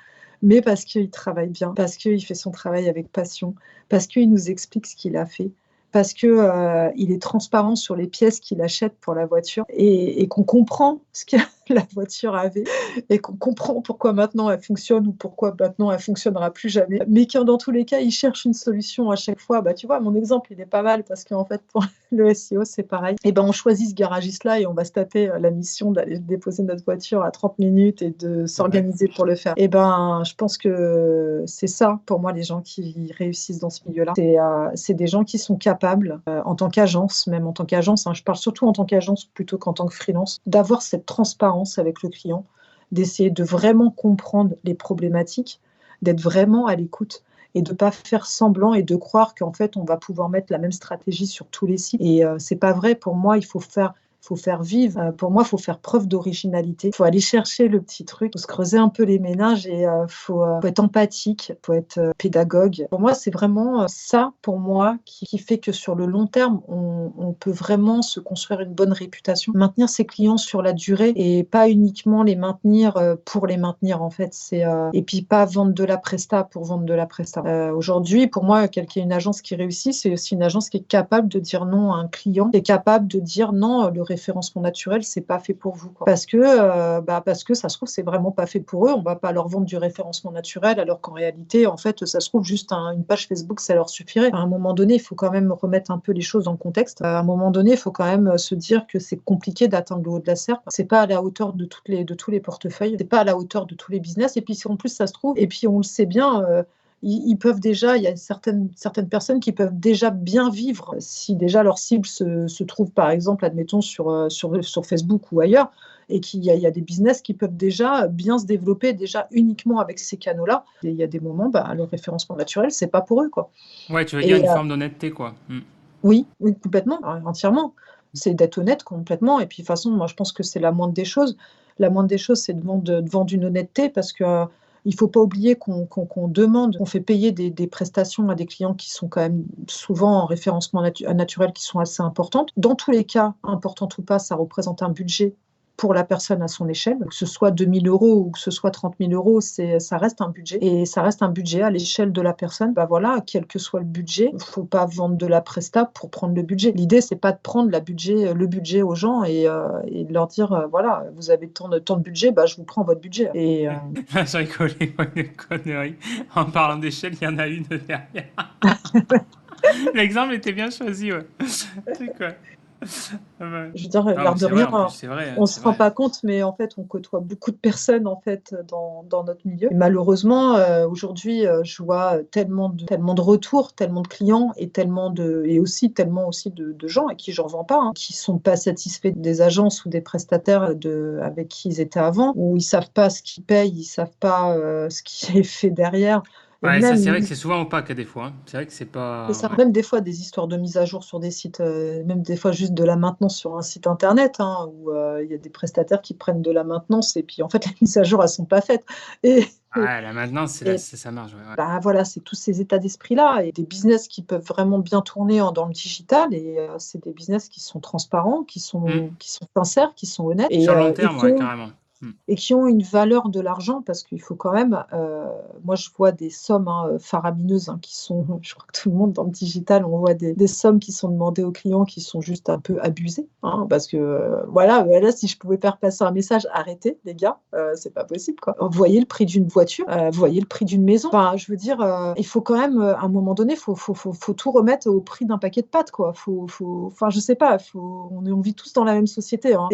mais parce qu'il travaille bien, parce qu'il fait son travail avec passion, parce qu'il nous explique ce qu'il a fait, parce que il est transparent sur les pièces qu'il achète pour la voiture et qu'on comprend ce que la voiture avait et qu'on comprend pourquoi maintenant elle fonctionne ou pourquoi maintenant elle fonctionnera plus jamais. Mais que dans tous les cas, il cherche une solution à chaque fois. Bah, tu vois, mon exemple, il est pas mal parce qu'en fait, pour le SEO, c'est pareil. Et ben, on choisit ce garagiste-là et on va se taper la mission d'aller déposer notre voiture à 30 minutes et de s'organiser pour le faire. Et ben, je pense que c'est ça, pour moi, les gens qui réussissent dans ce milieu-là. C'est des gens qui sont capables, en tant qu'agence, même en tant qu'agence, hein, je parle surtout en tant qu'agence plutôt qu'en tant que freelance, d'avoir cette transparence avec le client, d'essayer de vraiment comprendre les problématiques, d'être vraiment à l'écoute et de ne pas faire semblant et de croire qu'en fait, on va pouvoir mettre la même stratégie sur tous les sites. Et c'est pas vrai. Pour moi, il faut faire vivre. Pour moi, il faut faire preuve d'originalité. Il faut aller chercher le petit truc, il faut se creuser un peu les méninges et faut être empathique, il faut être pédagogue. Pour moi, c'est vraiment ça, pour moi, qui fait que sur le long terme, on peut vraiment se construire une bonne réputation. Maintenir ses clients sur la durée et pas uniquement les maintenir pour les maintenir, en fait. Et puis pas vendre de la presta pour vendre de la presta. Aujourd'hui, pour moi, une agence qui réussit, c'est aussi une agence qui est capable de dire non à un client, qui est capable de dire non, le référencement naturel, c'est pas fait pour vous, quoi. Parce que ça se trouve, c'est vraiment pas fait pour eux. On va pas leur vendre du référencement naturel, alors qu'en réalité, en fait, ça se trouve juste une page Facebook, ça leur suffirait. À un moment donné, il faut quand même remettre un peu les choses en contexte. À un moment donné, il faut quand même se dire que c'est compliqué d'atteindre le haut de la serpe. C'est pas à la hauteur de tous les portefeuilles. C'est pas à la hauteur de tous les business. Et puis, si en plus ça se trouve, et puis on le sait bien, ils peuvent déjà, il y a certaines personnes qui peuvent déjà bien vivre si déjà leur cible se trouve, par exemple, admettons, sur Facebook ou ailleurs, et qu'il y a des business qui peuvent déjà bien se développer déjà uniquement avec ces canaux-là. Et il y a des moments, le référencement naturel, c'est pas pour eux, quoi. Ouais, tu veux dire une forme d'honnêteté, quoi. Oui, complètement, entièrement. C'est d'être honnête complètement. Et puis, de toute façon, moi, je pense que c'est la moindre des choses. La moindre des choses, c'est de vendre une honnêteté parce que il ne faut pas oublier qu'on demande, on fait payer des prestations à des clients qui sont quand même souvent en référencement naturel, qui sont assez importantes. Dans tous les cas, importante ou pas, ça représente un budget pour la personne à son échelle, que ce soit 2 000 € ou que ce soit 30 000 €, ça reste un budget. Et ça reste un budget à l'échelle de la personne. Voilà, quel que soit le budget, il ne faut pas vendre de la presta pour prendre le budget. L'idée, c'est pas de prendre le budget aux gens et de leur dire, voilà, vous avez tant de budget, je vous prends votre budget. Et Je rigolais, une connerie. En parlant d'échelle, il y en a une derrière. L'exemple était bien choisi, ouais. C'est quoi? Je veux dire, l'air de rien, on ne se rend pas compte, mais en fait, on côtoie beaucoup de personnes en fait dans notre milieu. Et malheureusement, aujourd'hui, je vois tellement de retours, tellement de clients et tellement aussi de gens à qui j'en vends pas, hein, qui sont pas satisfaits des agences ou des prestataires avec qui ils étaient avant, où ils savent pas ce qu'ils payent, ils savent pas ce qui est fait derrière. Ouais, ça c'est vrai que c'est souvent opaque des fois. C'est vrai que c'est pas. C'est ça. Même des fois des histoires de mise à jour sur des sites, même des fois juste de la maintenance sur un site internet, hein, où il y a des prestataires qui prennent de la maintenance et puis en fait les mises à jour elles sont pas faites. Et la maintenance, ça marche. Ouais. Voilà, c'est tous ces états d'esprit-là et des business qui peuvent vraiment bien tourner dans le digital et c'est des business qui sont transparents, qui sont sincères, qui sont honnêtes. Sur le long terme, carrément. Et qui ont une valeur de l'argent parce qu'il faut quand même, moi je vois des sommes faramineuses qui sont, je crois que tout le monde dans le digital, on voit des sommes qui sont demandées aux clients qui sont juste un peu abusées, parce que voilà, si je pouvais faire passer un message, arrêtez les gars, c'est pas possible, quoi. Vous voyez le prix d'une voiture, vous voyez le prix d'une maison, enfin je veux dire, il faut quand même, à un moment donné, faut tout remettre au prix d'un paquet de pâtes, quoi. Enfin je sais pas, on vit tous dans la même société, hein.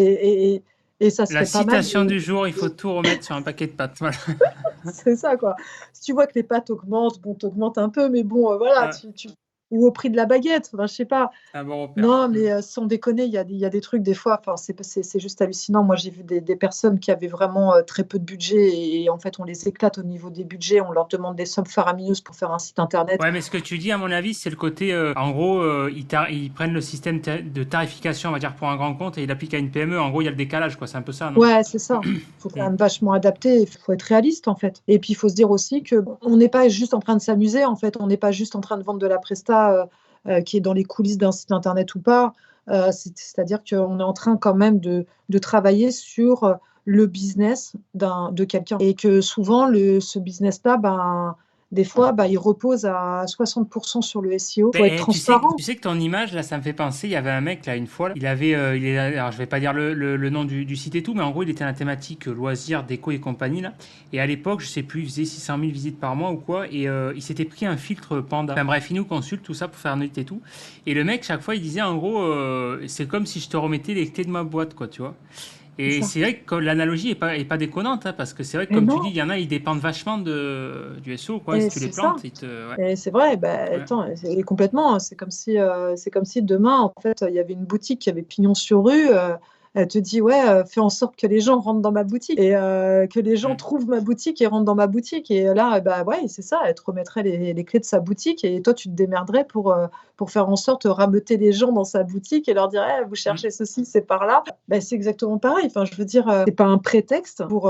Et ça serait la pas mal. citation du jour, il faut tout remettre sur un paquet de pâtes. Voilà. C'est ça, quoi. Si tu vois que les pâtes augmentent, t'augmentes un peu, mais bon, voilà, ou au prix de la baguette, je sais pas. Un bon repère. Non, mais sans déconner, il y a des trucs des fois, c'est juste hallucinant. Moi, j'ai vu des personnes qui avaient vraiment très peu de budget et en fait, on les éclate au niveau des budgets. On leur demande des sommes faramineuses pour faire un site internet. Ouais, mais ce que tu dis, à mon avis, c'est le côté, en gros, ils prennent le système de tarification, on va dire, pour un grand compte et ils l'appliquent à une PME. En gros, il y a le décalage, quoi. C'est un peu ça, non? Ouais, c'est ça. Il faut quand même vachement adapter. Il faut être réaliste, en fait. Et puis, il faut se dire aussi qu'on n'est pas juste en train de s'amuser, en fait. On n'est pas juste en train de vendre de la presta qui est dans les coulisses d'un site internet ou pas. C'est-à-dire qu'on est en train quand même de travailler sur le business de quelqu'un. Et que souvent, ce business-là, des fois, ils reposent à 60% sur le SEO. Il faut être Tu sais, transparent. tu sais que ton image, là, ça me fait penser, il y avait un mec, là, une fois, alors je vais pas dire le nom du site et tout, mais en gros, il était à la thématique loisirs, déco et compagnie, là. Et à l'époque, je sais plus, il faisait 600 000 visites par mois ou quoi, et il s'était pris un filtre panda. Enfin bref, il nous consulte, tout ça, pour faire un audit et tout. Et le mec, chaque fois, il disait, en gros, c'est comme si je te remettais les clés de ma boîte, quoi, tu vois. C'est Et ça. c'est vrai que l'analogie est pas déconnante, hein, parce que c'est vrai que, Et comme tu non, dis, il y en a, ils dépendent vachement du SEO, quoi. Et si et tu les c'est ça. plantes, ouais, Et c'est vrai, ouais. attends, complètement. C'est comme si demain, en fait, il y avait une boutique qui avait pignon sur rue. Elle te dit, ouais, fais en sorte que les gens rentrent dans ma boutique et que les gens Mm. trouvent ma boutique et rentrent dans ma boutique. Et là, ouais, c'est ça, elle te remettrait les clés de sa boutique et toi, tu te démerderais pour faire en sorte de rameuter les gens dans sa boutique et leur dire, eh, vous Mm. cherchez ceci, c'est par là. C'est exactement pareil. Enfin, je veux dire, c'est pas un prétexte pour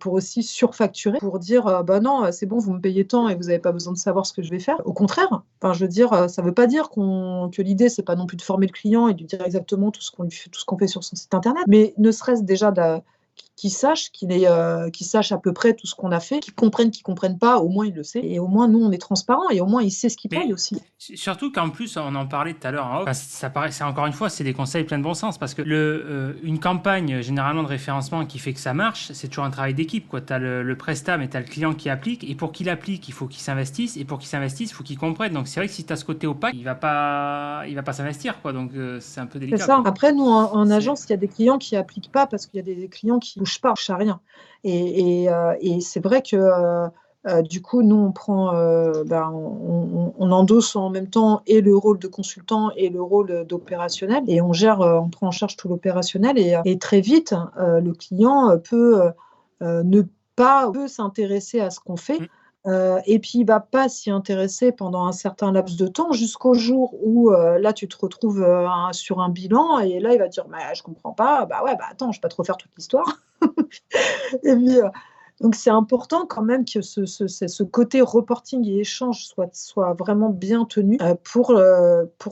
aussi surfacturer, pour dire, non, c'est bon, vous me payez tant et vous n'avez pas besoin de savoir ce que je vais faire. Au contraire, enfin, je veux dire, ça veut pas dire que l'idée, c'est pas non plus de former le client et de lui dire exactement tout ce qu'on fait sur son site internet, mais ne serait-ce déjà qu'il sache à peu près tout ce qu'on a fait, qu'il comprenne pas, au moins il le sait, et au moins nous on est transparent, et au moins il sait ce qu'il paye Mais aussi. surtout qu'en plus, on en parlait tout à l'heure en off, enfin, ça paraît, c'est encore une fois, c'est des conseils pleins de bon sens parce que une campagne généralement de référencement qui fait que ça marche, c'est toujours un travail d'équipe, quoi. Tu as le prestat, mais tu as le client qui applique, et pour qu'il applique, il faut qu'il s'investisse, et pour qu'il s'investisse, il faut qu'il comprenne. Donc c'est vrai que si tu as ce côté opaque, il va pas s'investir, quoi. Donc c'est un peu C'est délicat, ça. quoi. Après, nous, en C'est agence, il y a des clients qui appliquent pas parce qu'il y a des clients qui touchent pas, touchent à rien. Et c'est vrai que du coup, nous, on endosse en même temps et le rôle de consultant et le rôle d'opérationnel, et on prend en charge tout l'opérationnel, et très vite, le client ne peut s'intéresser à ce qu'on fait. Mm. Et puis, il va pas s'y intéresser pendant un certain laps de temps jusqu'au jour où là, tu te retrouves sur un bilan, et là, il va dire, je comprends pas. Bah ouais, attends, je vais pas te refaire toute l'histoire. Et puis, donc, c'est important quand même que ce côté reporting et échange soit vraiment bien tenu pour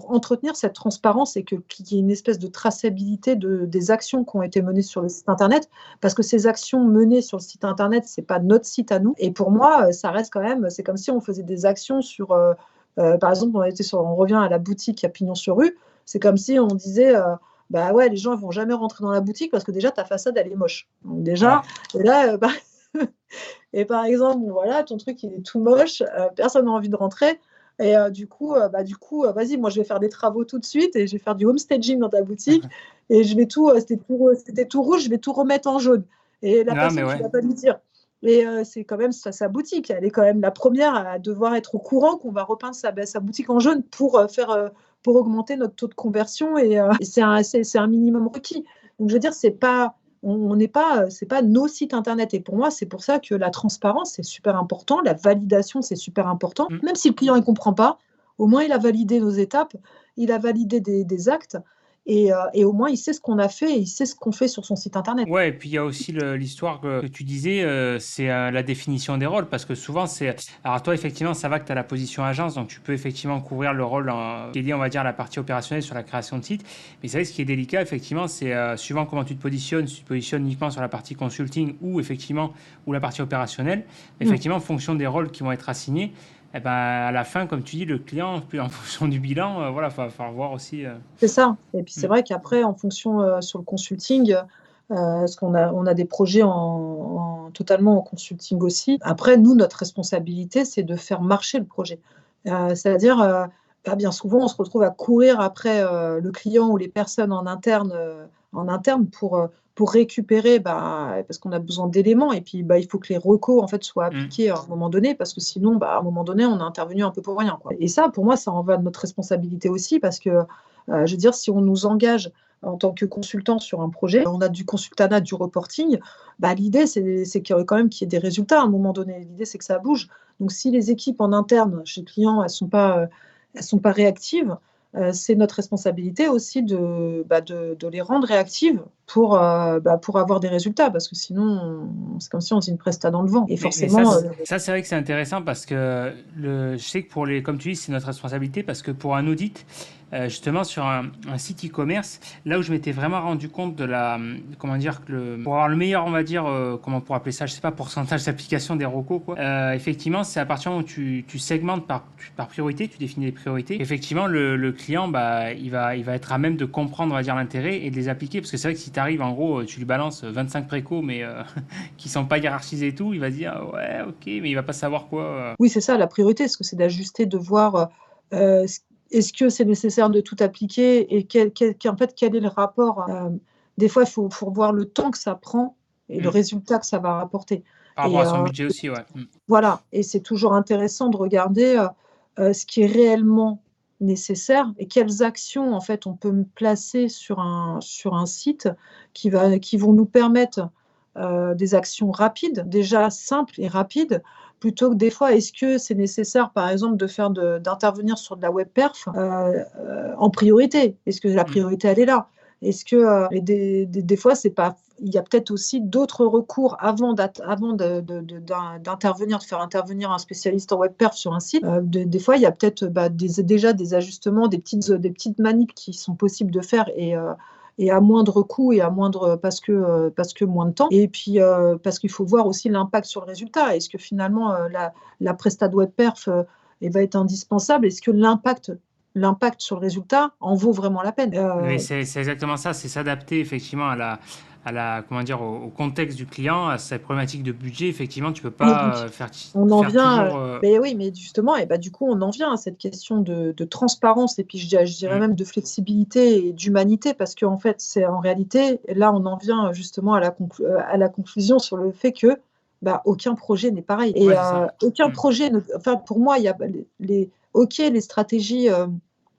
entretenir cette transparence et qu'il y ait une espèce de traçabilité des actions qui ont été menées sur le site internet, parce que ces actions menées sur le site internet, c'est pas notre site à nous. Et pour moi, ça reste quand même, c'est comme si on faisait des actions sur, par exemple, on revient à la boutique à Pignon-sur-Rue, c'est comme si on disait, ouais, les gens ne vont jamais rentrer dans la boutique parce que déjà ta façade elle est moche. Donc déjà, Ouais. et là, et par exemple, voilà, ton truc il est tout moche, personne n'a envie de rentrer. Et vas-y, moi je vais faire des travaux tout de suite et je vais faire du home staging dans ta boutique et je vais c'était tout rouge, je vais tout remettre en jaune. Et la Non, mais personne, tu ouais. vas pas lui dire. Et c'est quand même sa boutique, elle est quand même la première à devoir être au courant qu'on va repeindre sa boutique en jaune pour augmenter notre taux de conversion, et c'est un minimum requis. Donc je veux dire, on n'est pas, c'est pas nos sites internet. Et pour moi, c'est pour ça que la transparence, c'est super important. La validation, c'est super important. Mm. Même si le client ne comprend pas, au moins il a validé nos étapes, il a validé des actes, et au moins il sait ce qu'on a fait et il sait ce qu'on fait sur son site internet. Ouais, et puis il y a aussi l'histoire que tu disais, c'est la définition des rôles, parce que souvent c'est... Alors toi, effectivement, ça va que tu as la position agence, donc tu peux effectivement couvrir le rôle qui est lié, on va dire, à la partie opérationnelle sur la création de site. Mais c'est vrai, ce qui est délicat, effectivement, c'est suivant comment tu te positionnes, si tu te positionnes uniquement sur la partie consulting ou effectivement, ou la partie opérationnelle, effectivement, en fonction des rôles qui vont être assignés, eh ben, à la fin, comme tu dis, le client, puis en fonction du bilan, voilà, il va falloir voir aussi... C'est ça. Et puis c'est Mm. vrai qu'après, en fonction sur le consulting, parce on a des projets totalement en consulting aussi. Après, nous, notre responsabilité, c'est de faire marcher le projet. C'est-à-dire, bien souvent, on se retrouve à courir après le client ou les personnes en interne pour récupérer, parce qu'on a besoin d'éléments. Et puis, il faut que les recos en fait, soient Mm. appliqués à un moment donné, parce que sinon, à un moment donné, on a intervenu un peu pour rien, quoi. Et ça, pour moi, ça en va de notre responsabilité aussi, parce que, je veux dire, si on nous engage en tant que consultant sur un projet, on a du consultanat, du reporting, l'idée, c'est quand même qu'il y ait des résultats à un moment donné. L'idée, c'est que ça bouge. Donc, si les équipes en interne chez le client, elles sont pas réactives, c'est notre responsabilité aussi de les rendre réactives pour avoir des résultats, parce que sinon, c'est comme si on faisait une presta dans le vent. Et Mais forcément, ça c'est vrai que c'est intéressant parce que je sais que comme tu dis, c'est notre responsabilité parce que pour un audit, justement sur un site e-commerce, là où je m'étais vraiment rendu compte de comment dire, pour avoir le meilleur, on va dire, comment on pourrait appeler ça, je sais pas, pourcentage d'application des recos, quoi. Effectivement, c'est à partir du moment où tu segmentes par priorité, tu définis les priorités. Effectivement, le client, bah, il va être à même de comprendre, on va dire, l'intérêt et de les appliquer. Parce que c'est vrai que si tu arrives, en gros, tu lui balances 25 précos, mais qui sont pas hiérarchisés et tout, il va se dire ouais, ok, mais il va pas savoir quoi. oui, c'est ça la priorité, parce que c'est d'ajuster, de voir est-ce que c'est nécessaire de tout appliquer et en fait, quel est le rapport. Des fois, il faut voir le temps que ça prend et le résultat que ça va rapporter. Par rapport Et à son budget aussi, ouais. voilà, et c'est toujours intéressant de regarder ce qui est réellement nécessaire et quelles actions en fait on peut placer sur un site qui vont nous permettre des actions rapides, déjà simples et rapides, plutôt que des fois, est-ce que c'est nécessaire, par exemple, d'intervenir sur de la web perf en priorité? Est-ce que la priorité, elle est là? Est-ce que et des fois, c'est pas. Il y a peut-être aussi d'autres recours avant d'intervenir, de faire intervenir un spécialiste en web perf sur un site. Des fois, il y a peut-être déjà des ajustements, des petites manips qui sont possibles de faire et à moindre coût et parce que moins de temps. Et puis parce qu'il faut voir aussi l'impact sur le résultat. Est-ce que finalement la presta de web perf va être indispensable? Est-ce que l'impact sur le résultat en vaut vraiment la peine? Mais c'est exactement ça, c'est s'adapter effectivement comment dire, au contexte du client, à sa problématique de budget. Effectivement, tu peux pas On en faire vient, toujours. mais oui, mais justement, et du coup, on en vient à cette question de transparence et puis je dirais même de flexibilité et d'humanité, parce qu'en fait, c'est en réalité, là, on en vient justement à la conclusion sur le fait que aucun projet n'est pareil. Et Ouais, c'est ça. aucun projet, enfin, pour moi, il y a les stratégies.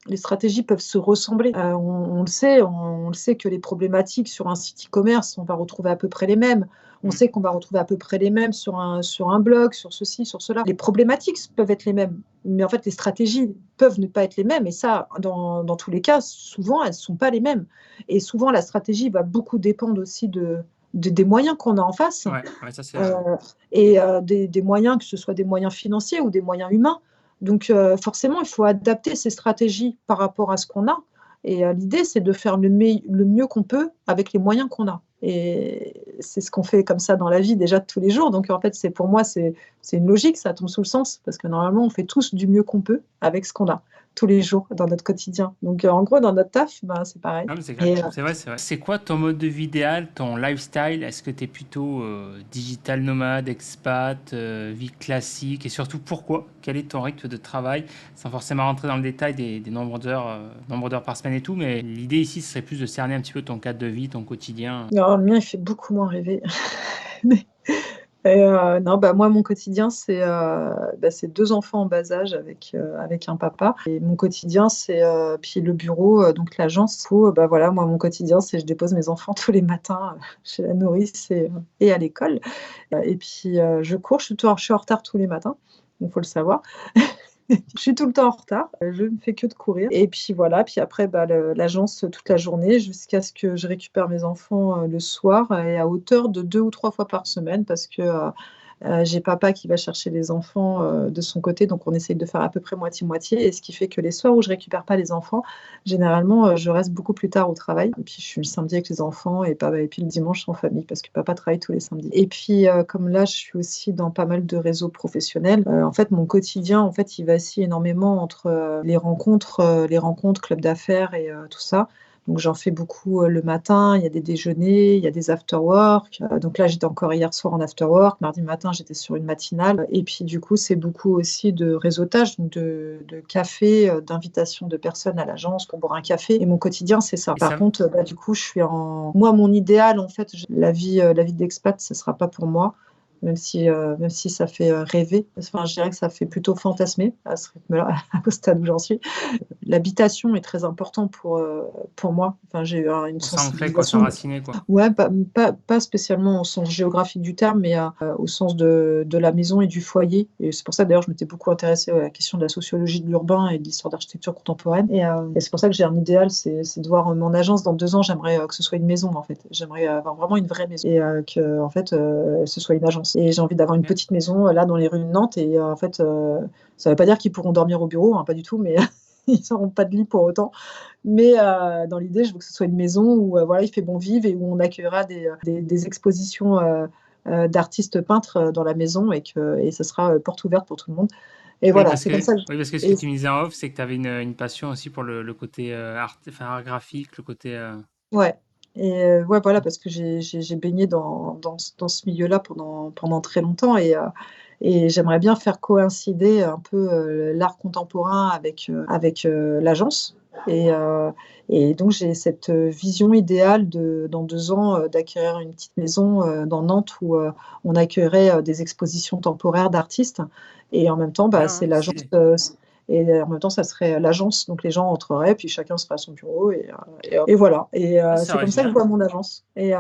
Les stratégies peuvent se ressembler. On le sait que les problématiques sur un site e-commerce, on va retrouver à peu près les mêmes. On sait qu'on va retrouver à peu près les mêmes sur un blog, sur ceci, sur cela. Les problématiques peuvent être les mêmes, mais en fait, les stratégies peuvent ne pas être les mêmes. Et ça, dans tous les cas, souvent, elles ne sont pas les mêmes. Et souvent, la stratégie va beaucoup dépendre aussi des moyens qu'on a en face. Ouais, ça c'est. Et des moyens, que ce soit des moyens financiers ou des moyens humains. Donc, forcément, il faut adapter ces stratégies par rapport à ce qu'on a. Et l'idée, c'est de faire le mieux qu'on peut avec les moyens qu'on a. Et c'est ce qu'on fait comme ça dans la vie déjà de tous les jours. Donc, en fait, pour moi, c'est une logique, ça tombe sous le sens, parce que normalement, on fait tous du mieux qu'on peut avec ce qu'on a tous les jours dans notre quotidien. Donc, en gros, dans notre taf, c'est pareil. Non, mais c'est clair. C'est vrai, c'est vrai. C'est quoi ton mode de vie idéal, ton lifestyle? Est-ce que tu es plutôt digital nomade, expat, vie classique? Et surtout, pourquoi? Quel est ton rythme de travail? Sans forcément rentrer dans le détail des nombres d'heures par semaine et tout, mais l'idée ici, ce serait plus de cerner un petit peu ton cadre de vie, ton quotidien. Alors, le mien, il fait beaucoup moins rêver. Non, moi, mon quotidien, c'est 2 enfants en bas âge avec un papa. Et mon quotidien, c'est puis le bureau, donc l'agence. Voilà, moi, mon quotidien, c'est je dépose mes enfants tous les matins chez la nourrice et à l'école. Et puis, je cours, je suis en retard tous les matins, il faut le savoir. Je suis tout le temps en retard, je ne fais que de courir. Et puis voilà, puis après, l'agence toute la journée jusqu'à ce que je récupère mes enfants le soir et à hauteur de 2 ou 3 fois par semaine, parce que j'ai papa qui va chercher les enfants de son côté, donc on essaye de faire à peu près moitié-moitié. Et ce qui fait que les soirs où je récupère pas les enfants, généralement, je reste beaucoup plus tard au travail. Et puis je suis le samedi avec les enfants et puis le dimanche en famille, parce que papa travaille tous les samedis. Et puis comme là, je suis aussi dans pas mal de réseaux professionnels. En fait, mon quotidien, en fait, il vacille énormément entre les rencontres, clubs d'affaires et tout ça. Donc j'en fais beaucoup le matin, il y a des déjeuners, il y a des after-work. Donc là, j'étais encore hier soir en after-work. Mardi matin, j'étais sur une matinale. Et puis du coup, c'est beaucoup aussi de réseautage, donc de café, d'invitation de personnes à l'agence pour boire un café. Et mon quotidien, c'est ça. Par contre, du coup, je suis Moi, mon idéal, en fait, la vie d'expat, ce ne sera pas pour moi. Même si ça fait rêver. Enfin, je dirais que ça fait plutôt fantasmer à ce rythme-là, au stade où j'en suis. l'habitation est très important pour moi. Enfin, j'ai eu une Pour s'ancrer, quoi, sensibilisation. s'enraciner, quoi. Ouais, pas spécialement au sens géographique du terme, mais au sens de la maison et du foyer. Et c'est pour ça, d'ailleurs, je m'étais beaucoup intéressée à la question de la sociologie de l'urbain et de l'histoire d'architecture contemporaine. Et c'est pour ça que j'ai un idéal, c'est de voir mon agence dans 2 ans. J'aimerais que ce soit une maison, en fait. J'aimerais avoir vraiment une vraie maison et que, en fait, ce soit une agence. Et j'ai envie d'avoir une petite maison là dans les rues de Nantes. Et en fait, ça ne veut pas dire qu'ils pourront dormir au bureau, hein, pas du tout, mais ils n'auront pas de lit pour autant. Mais dans l'idée, je veux que ce soit une maison où voilà, il fait bon vivre et où on accueillera des expositions d'artistes peintres dans la maison et ce sera porte ouverte pour tout le monde. Et Oui, voilà, c'est comme ça que oui, parce que ce que et tu me disais en off, c'est que tu avais une passion aussi pour le côté art graphique, le côté. ouais. Ouais, voilà, parce que j'ai baigné dans ce milieu-là pendant très longtemps et j'aimerais bien faire coïncider un peu l'art contemporain avec l'agence. Et, euh, et donc, j'ai cette vision idéale dans 2 ans d'acquérir une petite maison dans Nantes où on accueillerait des expositions temporaires d'artistes. Et en même temps, bah, Bien, c'est hein, l'agence. stylé. Et en même temps, ça serait l'agence. Donc, les gens entreraient, puis chacun serait à son bureau. Et voilà. Et Ah, c'est c'est comme ça que je original. vois mon agence. Et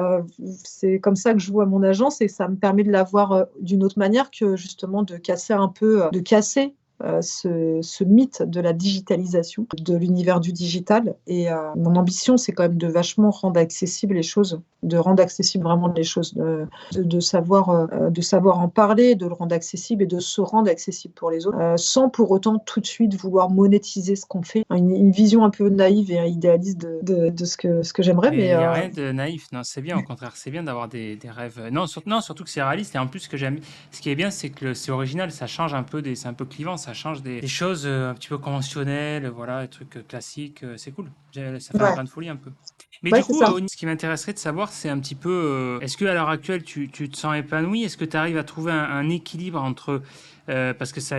c'est comme ça que je vois mon agence. Et ça me permet de la voir d'une autre manière que justement de casser un peu, de casser ce mythe de la digitalisation, de l'univers du digital. Et mon ambition, c'est quand même de vachement rendre accessibles les choses, de rendre accessibles vraiment les choses, de savoir en parler, de le rendre accessible et de se rendre accessible pour les autres, sans pour autant tout de suite vouloir monétiser ce qu'on fait. Une vision un peu naïve et idéaliste de ce que j'aimerais, mais Mais il n'y a rien de naïf, non, c'est bien, au contraire, c'est bien d'avoir des rêves. Non, non, surtout que c'est réaliste, et en plus, ce qui est bien, c'est que c'est original, ça change un peu, c'est un peu clivant, ça change des choses un petit peu conventionnelles, voilà, des trucs classiques, c'est cool, ça fait un ouais, grain de folie un peu. Mais ouais, du c'est coup, ça. ce qui m'intéresserait de savoir, c'est un petit peu, est-ce que à l'heure actuelle, tu te sens épanoui? Est-ce que tu arrives à trouver un équilibre entre, parce que ça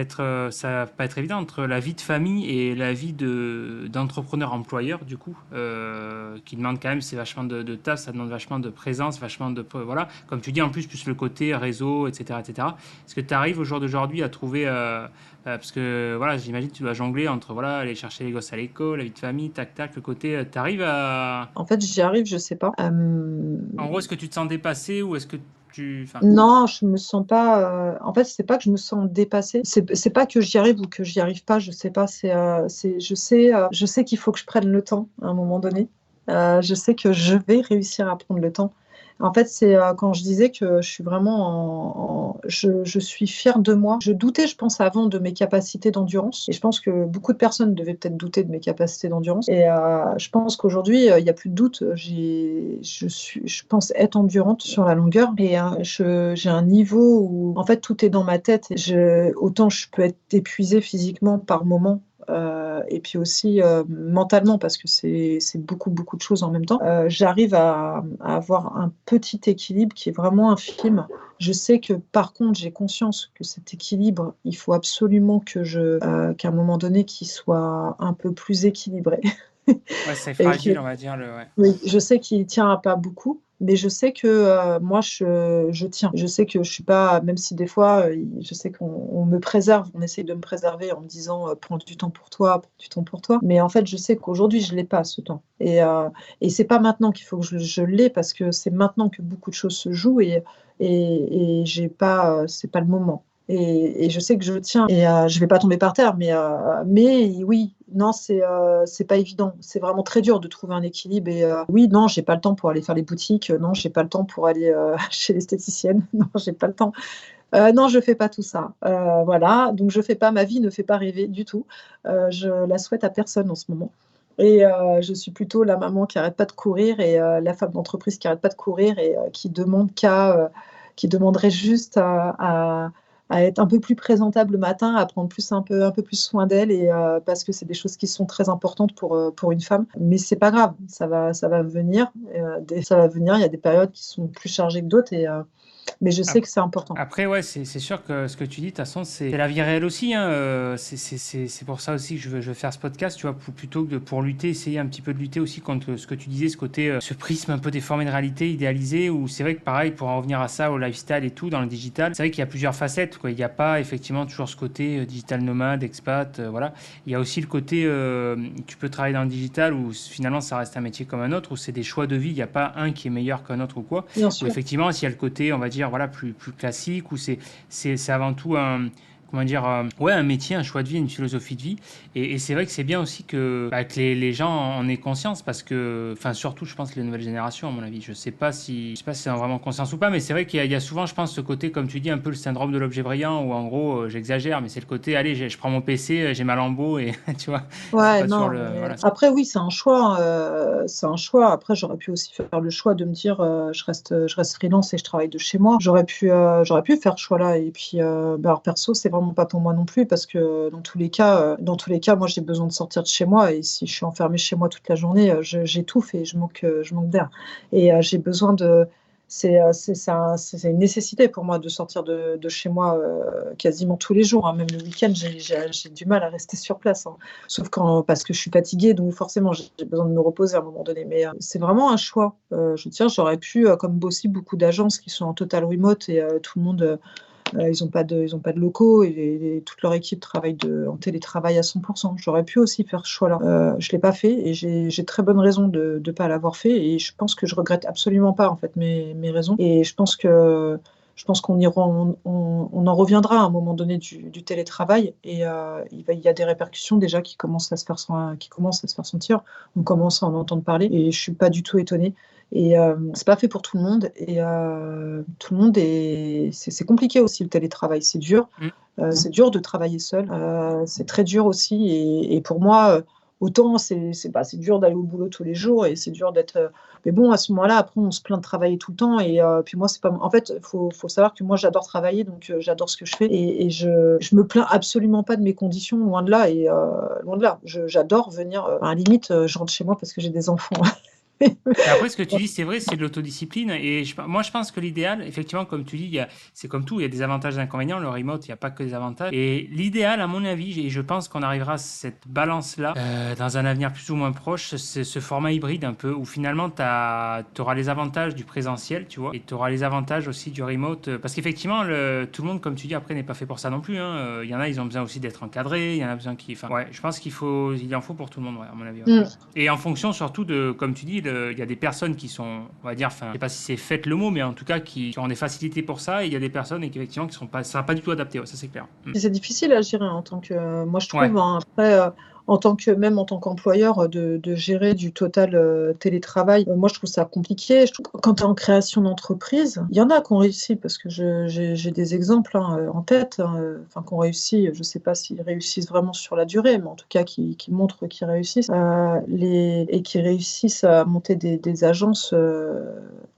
va pas être évident, entre la vie de famille et la vie d'entrepreneur-employeur, du coup, qui demande quand même, c'est vachement de taf, ça demande vachement de présence, vachement de, voilà, comme tu dis, en plus le côté réseau, etc., etc. Est-ce que tu arrives au jour d'aujourd'hui à trouver, parce que voilà, j'imagine que tu dois jongler entre voilà, aller chercher les gosses à l'école, la vie de famille, tac tac, le côté, tu arrives à, En fait, j'y arrive, je sais pas. en gros, est-ce que tu te sens dépassé ou est-ce que enfin, Non, je me sens pas. En fait, c'est pas que je me sens dépassée. C'est pas que j'y arrive ou que j'y arrive pas. Je sais pas. Je sais qu'il faut que je prenne le temps à un moment donné. Je sais que je vais réussir à prendre le temps. En fait, c'est quand je disais que je suis vraiment je suis fière de moi. Je doutais, je pense, avant de mes capacités d'endurance. Et je pense que beaucoup de personnes devaient peut-être douter de mes capacités d'endurance. Et je pense qu'aujourd'hui, il n'y a plus de doute. Je pense être endurante sur la longueur. Et j'ai un niveau où, en fait, tout est dans ma tête. Autant je peux être épuisée physiquement par moment, et puis aussi mentalement, parce que c'est beaucoup, beaucoup de choses en même temps. J'arrive à avoir un petit équilibre qui est vraiment infime. Je sais que par contre, j'ai conscience que cet équilibre, il faut absolument qu'à un moment donné, qu'il soit un peu plus équilibré. ouais, c'est Et fragile, on va dire, ouais. oui, je sais qu'il tient à pas beaucoup, mais je sais que moi, je tiens. Je sais que je suis pas, même si des fois, je sais qu'on me préserve, on essaye de me préserver en me disant prends du temps pour toi, prends du temps pour toi. Mais en fait, je sais qu'aujourd'hui, je l'ai pas ce temps. Et c'est pas maintenant qu'il faut que je l'ai parce que c'est maintenant que beaucoup de choses se jouent et j'ai pas, c'est pas le moment. Et je sais que je tiens et je vais pas tomber par terre, mais oui, non, c'est pas évident. C'est vraiment très dur de trouver un équilibre. Et oui, non, j'ai pas le temps pour aller faire les boutiques. Non, j'ai pas le temps pour aller chez l'esthéticienne. Non, j'ai pas le temps. Non, je fais pas tout ça. Voilà, donc je fais pas. Ma vie ne fait pas rêver du tout. Je la souhaite à personne en ce moment. Et je suis plutôt la maman qui arrête pas de courir et la femme d'entreprise qui arrête pas de courir et qui demanderait juste à être un peu plus présentable le matin, à prendre un peu plus soin d'elle et parce que c'est des choses qui sont très importantes pour une femme. Mais c'est pas grave, ça va venir. Ça va venir. Il y a des périodes qui sont plus chargées que d'autres Mais je sais que c'est important. Après, ouais, c'est sûr que ce que tu dis, de toute façon, c'est la vie réelle aussi, hein. C'est pour ça aussi que je veux faire ce podcast, tu vois, plutôt que pour lutter, essayer un petit peu de lutter aussi contre ce que tu disais, ce côté, ce prisme un peu déformé de réalité, idéalisé, où c'est vrai que pareil, pour en revenir à ça, au lifestyle et tout, dans le digital, c'est vrai qu'il y a plusieurs facettes, quoi. Il n'y a pas effectivement toujours ce côté digital nomade, expat, voilà. Il y a aussi le côté, tu peux travailler dans le digital où finalement ça reste un métier comme un autre, où c'est des choix de vie, il n'y a pas un qui est meilleur qu'un autre ou quoi. Bien Ou sûr. effectivement, s'il y a le côté, on va dire, voilà, plus classique, où c'est avant tout un, comment dire, ouais, un métier, un choix de vie, une philosophie de vie. Et c'est vrai que c'est bien aussi que les gens en aient conscience, parce que, enfin, surtout, je pense, les nouvelles générations, à mon avis. Je sais pas si c'est vraiment conscience ou pas, mais c'est vrai qu'il y a souvent, je pense, ce côté, comme tu dis, un peu le syndrome de l'objet brillant, où en gros, j'exagère, mais c'est le côté, allez, je prends mon PC, j'ai ma Lambo, et tu vois, c'est Ouais, pas toujours non, le. mais Voilà. après oui, c'est un choix, c'est un choix. Après, j'aurais pu aussi faire le choix de me dire, je reste freelance et je travaille de chez moi. J'aurais pu faire ce choix-là et puis, alors perso, c'est vraiment pas pour moi non plus parce que dans tous les cas, moi, j'ai besoin de sortir de chez moi et si je suis enfermée chez moi toute la journée, j'étouffe et je manque d'air et j'ai besoin de c'est une nécessité pour moi de sortir de chez moi, quasiment tous les jours, hein. Même le week-end, j'ai du mal à rester sur place, hein. Sauf parce que je suis fatiguée, donc forcément, j'ai besoin de me reposer à un moment donné. Mais c'est vraiment un choix. Je veux dire, j'aurais pu, comme aussi beaucoup d'agences qui sont en total remote et tout le monde, ils ont pas de locaux et toute leur équipe travaille en télétravail à 100%. J'aurais pu aussi faire ce choix-là. Je ne l'ai pas fait et j'ai très bonne raison de ne pas l'avoir fait et je pense que je regrette absolument pas en fait mes raisons. Et je pense qu'on en reviendra à un moment donné du télétravail et il y a des répercussions déjà qui commencent à se faire sentir. On commence à en entendre parler et je suis pas du tout étonnée. Et c'est pas fait pour tout le monde et tout le monde c'est compliqué aussi le télétravail, c'est dur. C'est dur de travailler seul, c'est très dur aussi et pour moi, autant c'est dur d'aller au boulot tous les jours et c'est dur d'être, mais bon à ce moment-là, après on se plaint de travailler tout le temps et puis moi c'est pas en fait, faut savoir que moi j'adore travailler donc j'adore ce que je fais et je me plains absolument pas de mes conditions, loin de là et loin de là. J'adore venir, à la limite, je rentre chez moi parce que j'ai des enfants. Et après, ce que tu dis, c'est vrai, c'est de l'autodiscipline. Et moi, je pense que l'idéal, effectivement, comme tu dis, c'est comme tout, il y a des avantages et des inconvénients. Le remote, il n'y a pas que des avantages. Et l'idéal, à mon avis, et je pense qu'on arrivera à cette balance-là dans un avenir plus ou moins proche, c'est ce format hybride un peu, où finalement, tu auras les avantages du présentiel, tu vois, et tu auras les avantages aussi du remote. Parce qu'effectivement, tout le monde, comme tu dis, après, n'est pas fait pour ça non plus, hein. Il y en a, ils ont besoin aussi d'être encadrés. Il y en a besoin qui. Enfin, ouais, je pense il en faut pour tout le monde, ouais, à mon avis. Ouais. Et en fonction surtout de, comme tu dis, il y a des personnes qui sont, on va dire, enfin, je sais pas si c'est fait le mot, mais en tout cas qui ont des facilités pour ça, et il y a des personnes et qui effectivement qui sont pas, ça sera pas du tout adapté, ouais, ça c'est clair. C'est difficile à gérer en tant que, moi je Ouais. trouve, hein, après, même en tant qu'employeur, de gérer du total télétravail, moi je trouve ça compliqué. Je trouve que quand tu es en création d'entreprise, il y en a qui ont réussi parce que j'ai des exemples hein, en tête, hein, enfin qui ont réussi, je ne sais pas s'ils réussissent vraiment sur la durée, mais en tout cas qui montrent qu'ils réussissent et qui réussissent à monter des agences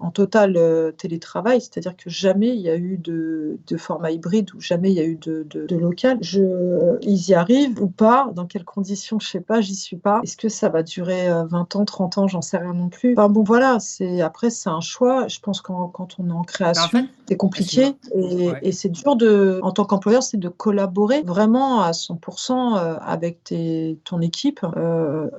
en total télétravail, c'est-à-dire que jamais il y a eu de format hybride ou jamais il y a eu de local. Ils y arrivent ou pas, dans quelles conditions, je sais pas, j'y suis pas. Est-ce que ça va durer 20 ans, 30 ans, j'en sais rien non plus. Enfin bon voilà, après c'est un choix. Je pense que quand on est en En création, fait, c'est compliqué ouais. et c'est dur en tant qu'employeur, c'est de collaborer vraiment à 100% avec ton équipe.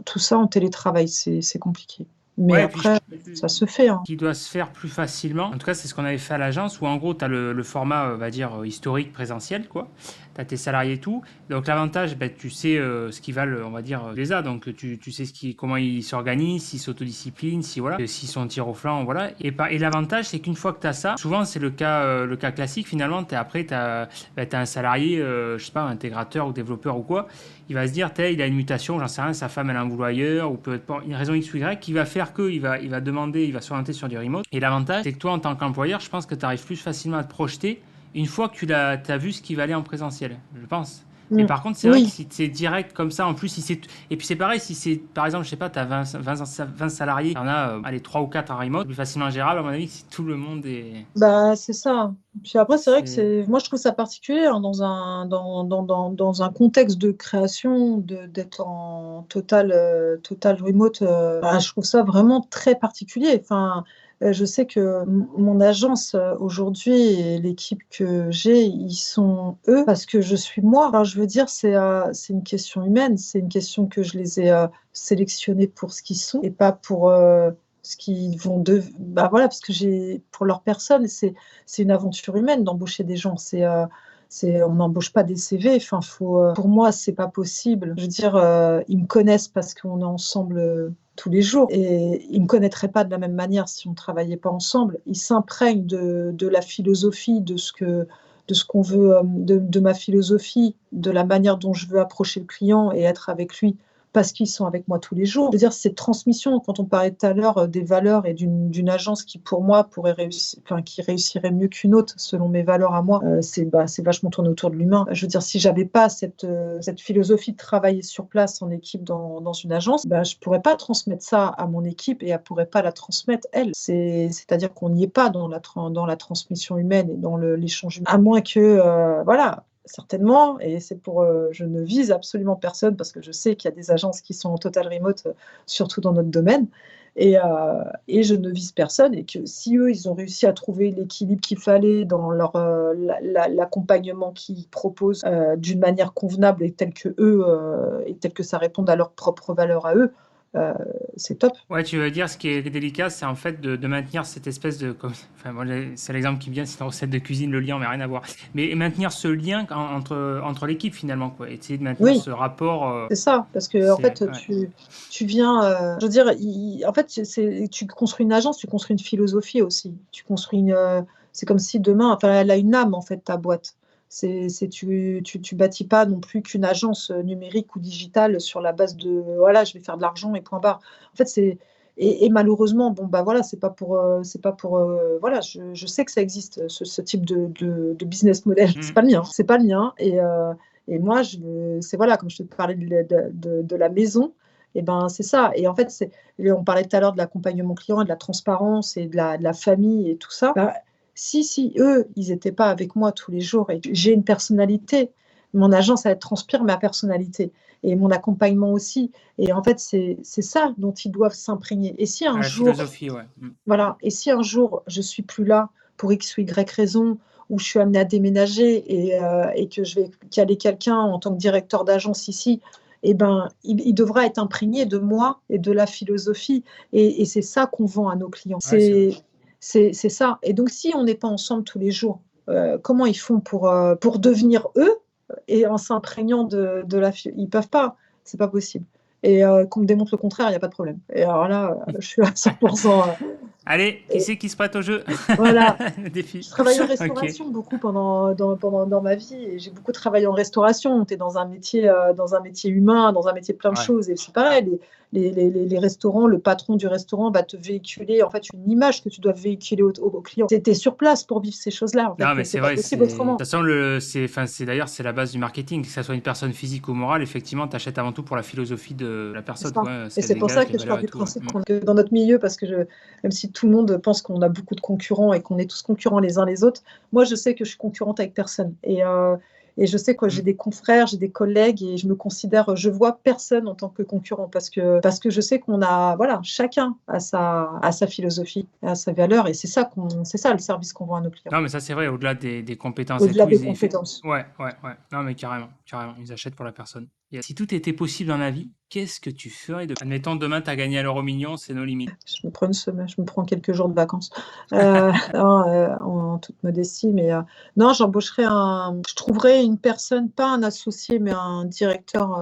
Tout ça en télétravail, c'est compliqué. Mais Ouais, et puis après, ça se fait, hein. qui doit se faire plus facilement. En tout cas, c'est ce qu'on avait fait à l'agence, où en gros, tu as le format, on va dire, historique présentiel, quoi. Tu as tes salariés et tout. Donc l'avantage, ben, tu sais ce qu'ils valent, on va dire, les a. Donc tu sais comment ils s'organisent, s'ils s'autodisciplinent, si voilà, s'ils sont tir au flanc, voilà. Et l'avantage, c'est qu'une fois que tu as ça, souvent c'est le cas classique, finalement, après, tu as un salarié, je sais pas, intégrateur ou développeur ou quoi, il va se dire, il a une mutation, j'en sais rien, sa femme elle a un boulot ailleurs, ou peut-être une raison X ou Y, qui va faire qu'il va demander, il va s'orienter sur du remote. Et l'avantage, c'est que toi, en tant qu'employeur, je pense que tu arrives plus facilement à te projeter une fois que tu as vu ce qui va aller en présentiel, je pense. Mais par contre, c'est vrai que Oui, si c'est direct comme ça, en plus, si c'est. Et puis c'est pareil, si c'est, par exemple, je sais pas, tu as 20 salariés, il y en a, allez, 3 ou 4 en remote, c'est plus facilement gérable, à mon avis, que si tout le monde est. bah c'est ça. Puis après, c'est vrai que C'est... moi je trouve ça particulier hein, dans un contexte de création, d'être en total remote. Je trouve ça vraiment très particulier. Enfin, je sais que mon agence aujourd'hui et l'équipe que j'ai, ils sont eux parce que je suis moi. Enfin, je veux dire, c'est une question humaine, c'est une question que je les ai sélectionnés pour ce qu'ils sont et pas pour ce qu'ils vont bah voilà, parce que pour leur personne, c'est une aventure humaine d'embaucher des gens. On n'embauche pas des CV. Enfin, pour moi, c'est pas possible. Je veux dire, ils me connaissent parce qu'on est ensemble tous les jours et ils me connaîtraient pas de la même manière si on travaillait pas ensemble. Ils s'imprègnent de la philosophie, de ce qu'on veut, de ma philosophie, de la manière dont je veux approcher le client et être avec lui parce qu'ils sont avec moi tous les jours. C'est-à-dire cette transmission, quand on parlait tout à l'heure des valeurs et d'une agence qui, pour moi, pourrait réussir, enfin, qui réussirait mieux qu'une autre selon mes valeurs à moi, c'est vachement tourné autour de l'humain. Je veux dire, si j'avais pas cette philosophie de travailler sur place en équipe dans une agence, je pourrais pas transmettre ça à mon équipe et elle pourrait pas la transmettre elle. C'est-à-dire qu'on n'y est pas dans la transmission humaine et dans l'échange humain. À moins que, voilà, certainement, et je ne vise absolument personne parce que je sais qu'il y a des agences qui sont en total remote, surtout dans notre domaine, et je ne vise personne et que si eux, ils ont réussi à trouver l'équilibre qu'il fallait dans l'accompagnement qu'ils proposent d'une manière convenable et tel que ça réponde à leurs propres valeurs à eux, euh, c'est top. Ouais, tu veux dire, ce qui est délicat, c'est en fait de maintenir cette espèce de... Enfin, moi, c'est l'exemple qui me vient, c'est une recette de cuisine, le lien, mais rien à voir. Mais maintenir ce lien entre l'équipe, finalement, quoi. Essayer de maintenir Oui. ce rapport... C'est ça, parce que en fait, ouais. tu viens, je veux dire, en fait, tu construis une agence, tu construis une philosophie aussi. C'est comme si demain, enfin, elle a une âme en fait, ta boîte. Tu bâtis pas non plus qu'une agence numérique ou digitale sur la base de, voilà, je vais faire de l'argent et point barre. En fait, et malheureusement, bon bah voilà, voilà, je sais que ça existe ce type de business model. C'est pas le mien, c'est pas le mien, et moi, c'est voilà, comme je te parlais de la maison, et ben c'est ça. Et en fait, on parlait tout à l'heure de l'accompagnement client, et de la transparence et de la famille et tout ça. Si eux, ils n'étaient pas avec moi tous les jours et que j'ai une personnalité, mon agence, elle transpire ma personnalité et mon accompagnement aussi. Et en fait, c'est ça dont ils doivent s'imprégner. Et si un La jour, philosophie, ouais. voilà, et si un jour je suis plus là pour X ou Y raison, ou je suis amenée à déménager et que je vais caler quelqu'un en tant que directeur d'agence ici, eh ben, il devra être imprégné de moi et de la philosophie. Et c'est ça qu'on vend à nos clients. Ouais, C'est ça. Et donc, si on n'est pas ensemble tous les jours, comment ils font pour devenir eux et en s'imprégnant de la philosophie? Ils ne peuvent pas. C'est pas possible. Et qu'on me démontre le contraire, il n'y a pas de problème. Et alors là, je suis à 100%. Allez, qui c'est qui se prête au jeu? Voilà. Le défi. Je travaille en Ok. restauration beaucoup dans ma vie et j'ai beaucoup travaillé en restauration. Tu es dans un métier humain, dans un métier plein de Ouais. choses. Et c'est pareil, les restaurants, le patron du restaurant va te véhiculer en fait une image que tu dois véhiculer au client. Tu es sur place pour vivre ces choses-là. En fait. Non, mais C'est c'est pas vrai, possible de autrement. toute façon, d'ailleurs, c'est la base du marketing. Que ça soit une personne physique ou morale, effectivement, tu achètes avant tout pour la philosophie de la C'est personne, ça. quoi, ce Et qu'elle c'est pour ça dégage, les que je pars valeurs et du tout. Ouais. principe que dans notre milieu, parce que même si tout le monde pense qu'on a beaucoup de concurrents et qu'on est tous concurrents les uns les autres, moi je sais que je suis concurrente avec personne. Et je sais que j'ai des confrères, j'ai des collègues et je vois personne en tant que concurrent parce que je sais qu'on a, voilà, chacun a sa philosophie, a sa valeur et c'est ça le service qu'on vend à nos clients. Non, mais ça, c'est vrai, au-delà des compétences et Au-delà tout, des compétences. ouais. Non, mais carrément, ils achètent pour la personne. Et si tout était possible dans la vie, qu'est-ce que tu ferais de... Admettons, demain, tu as gagné à l'euro million, c'est nos limites. Je me prends une semaine, je me prends quelques jours de vacances. Non, en toute modestie, mais non, je trouverais une personne, pas un associé, mais un directeur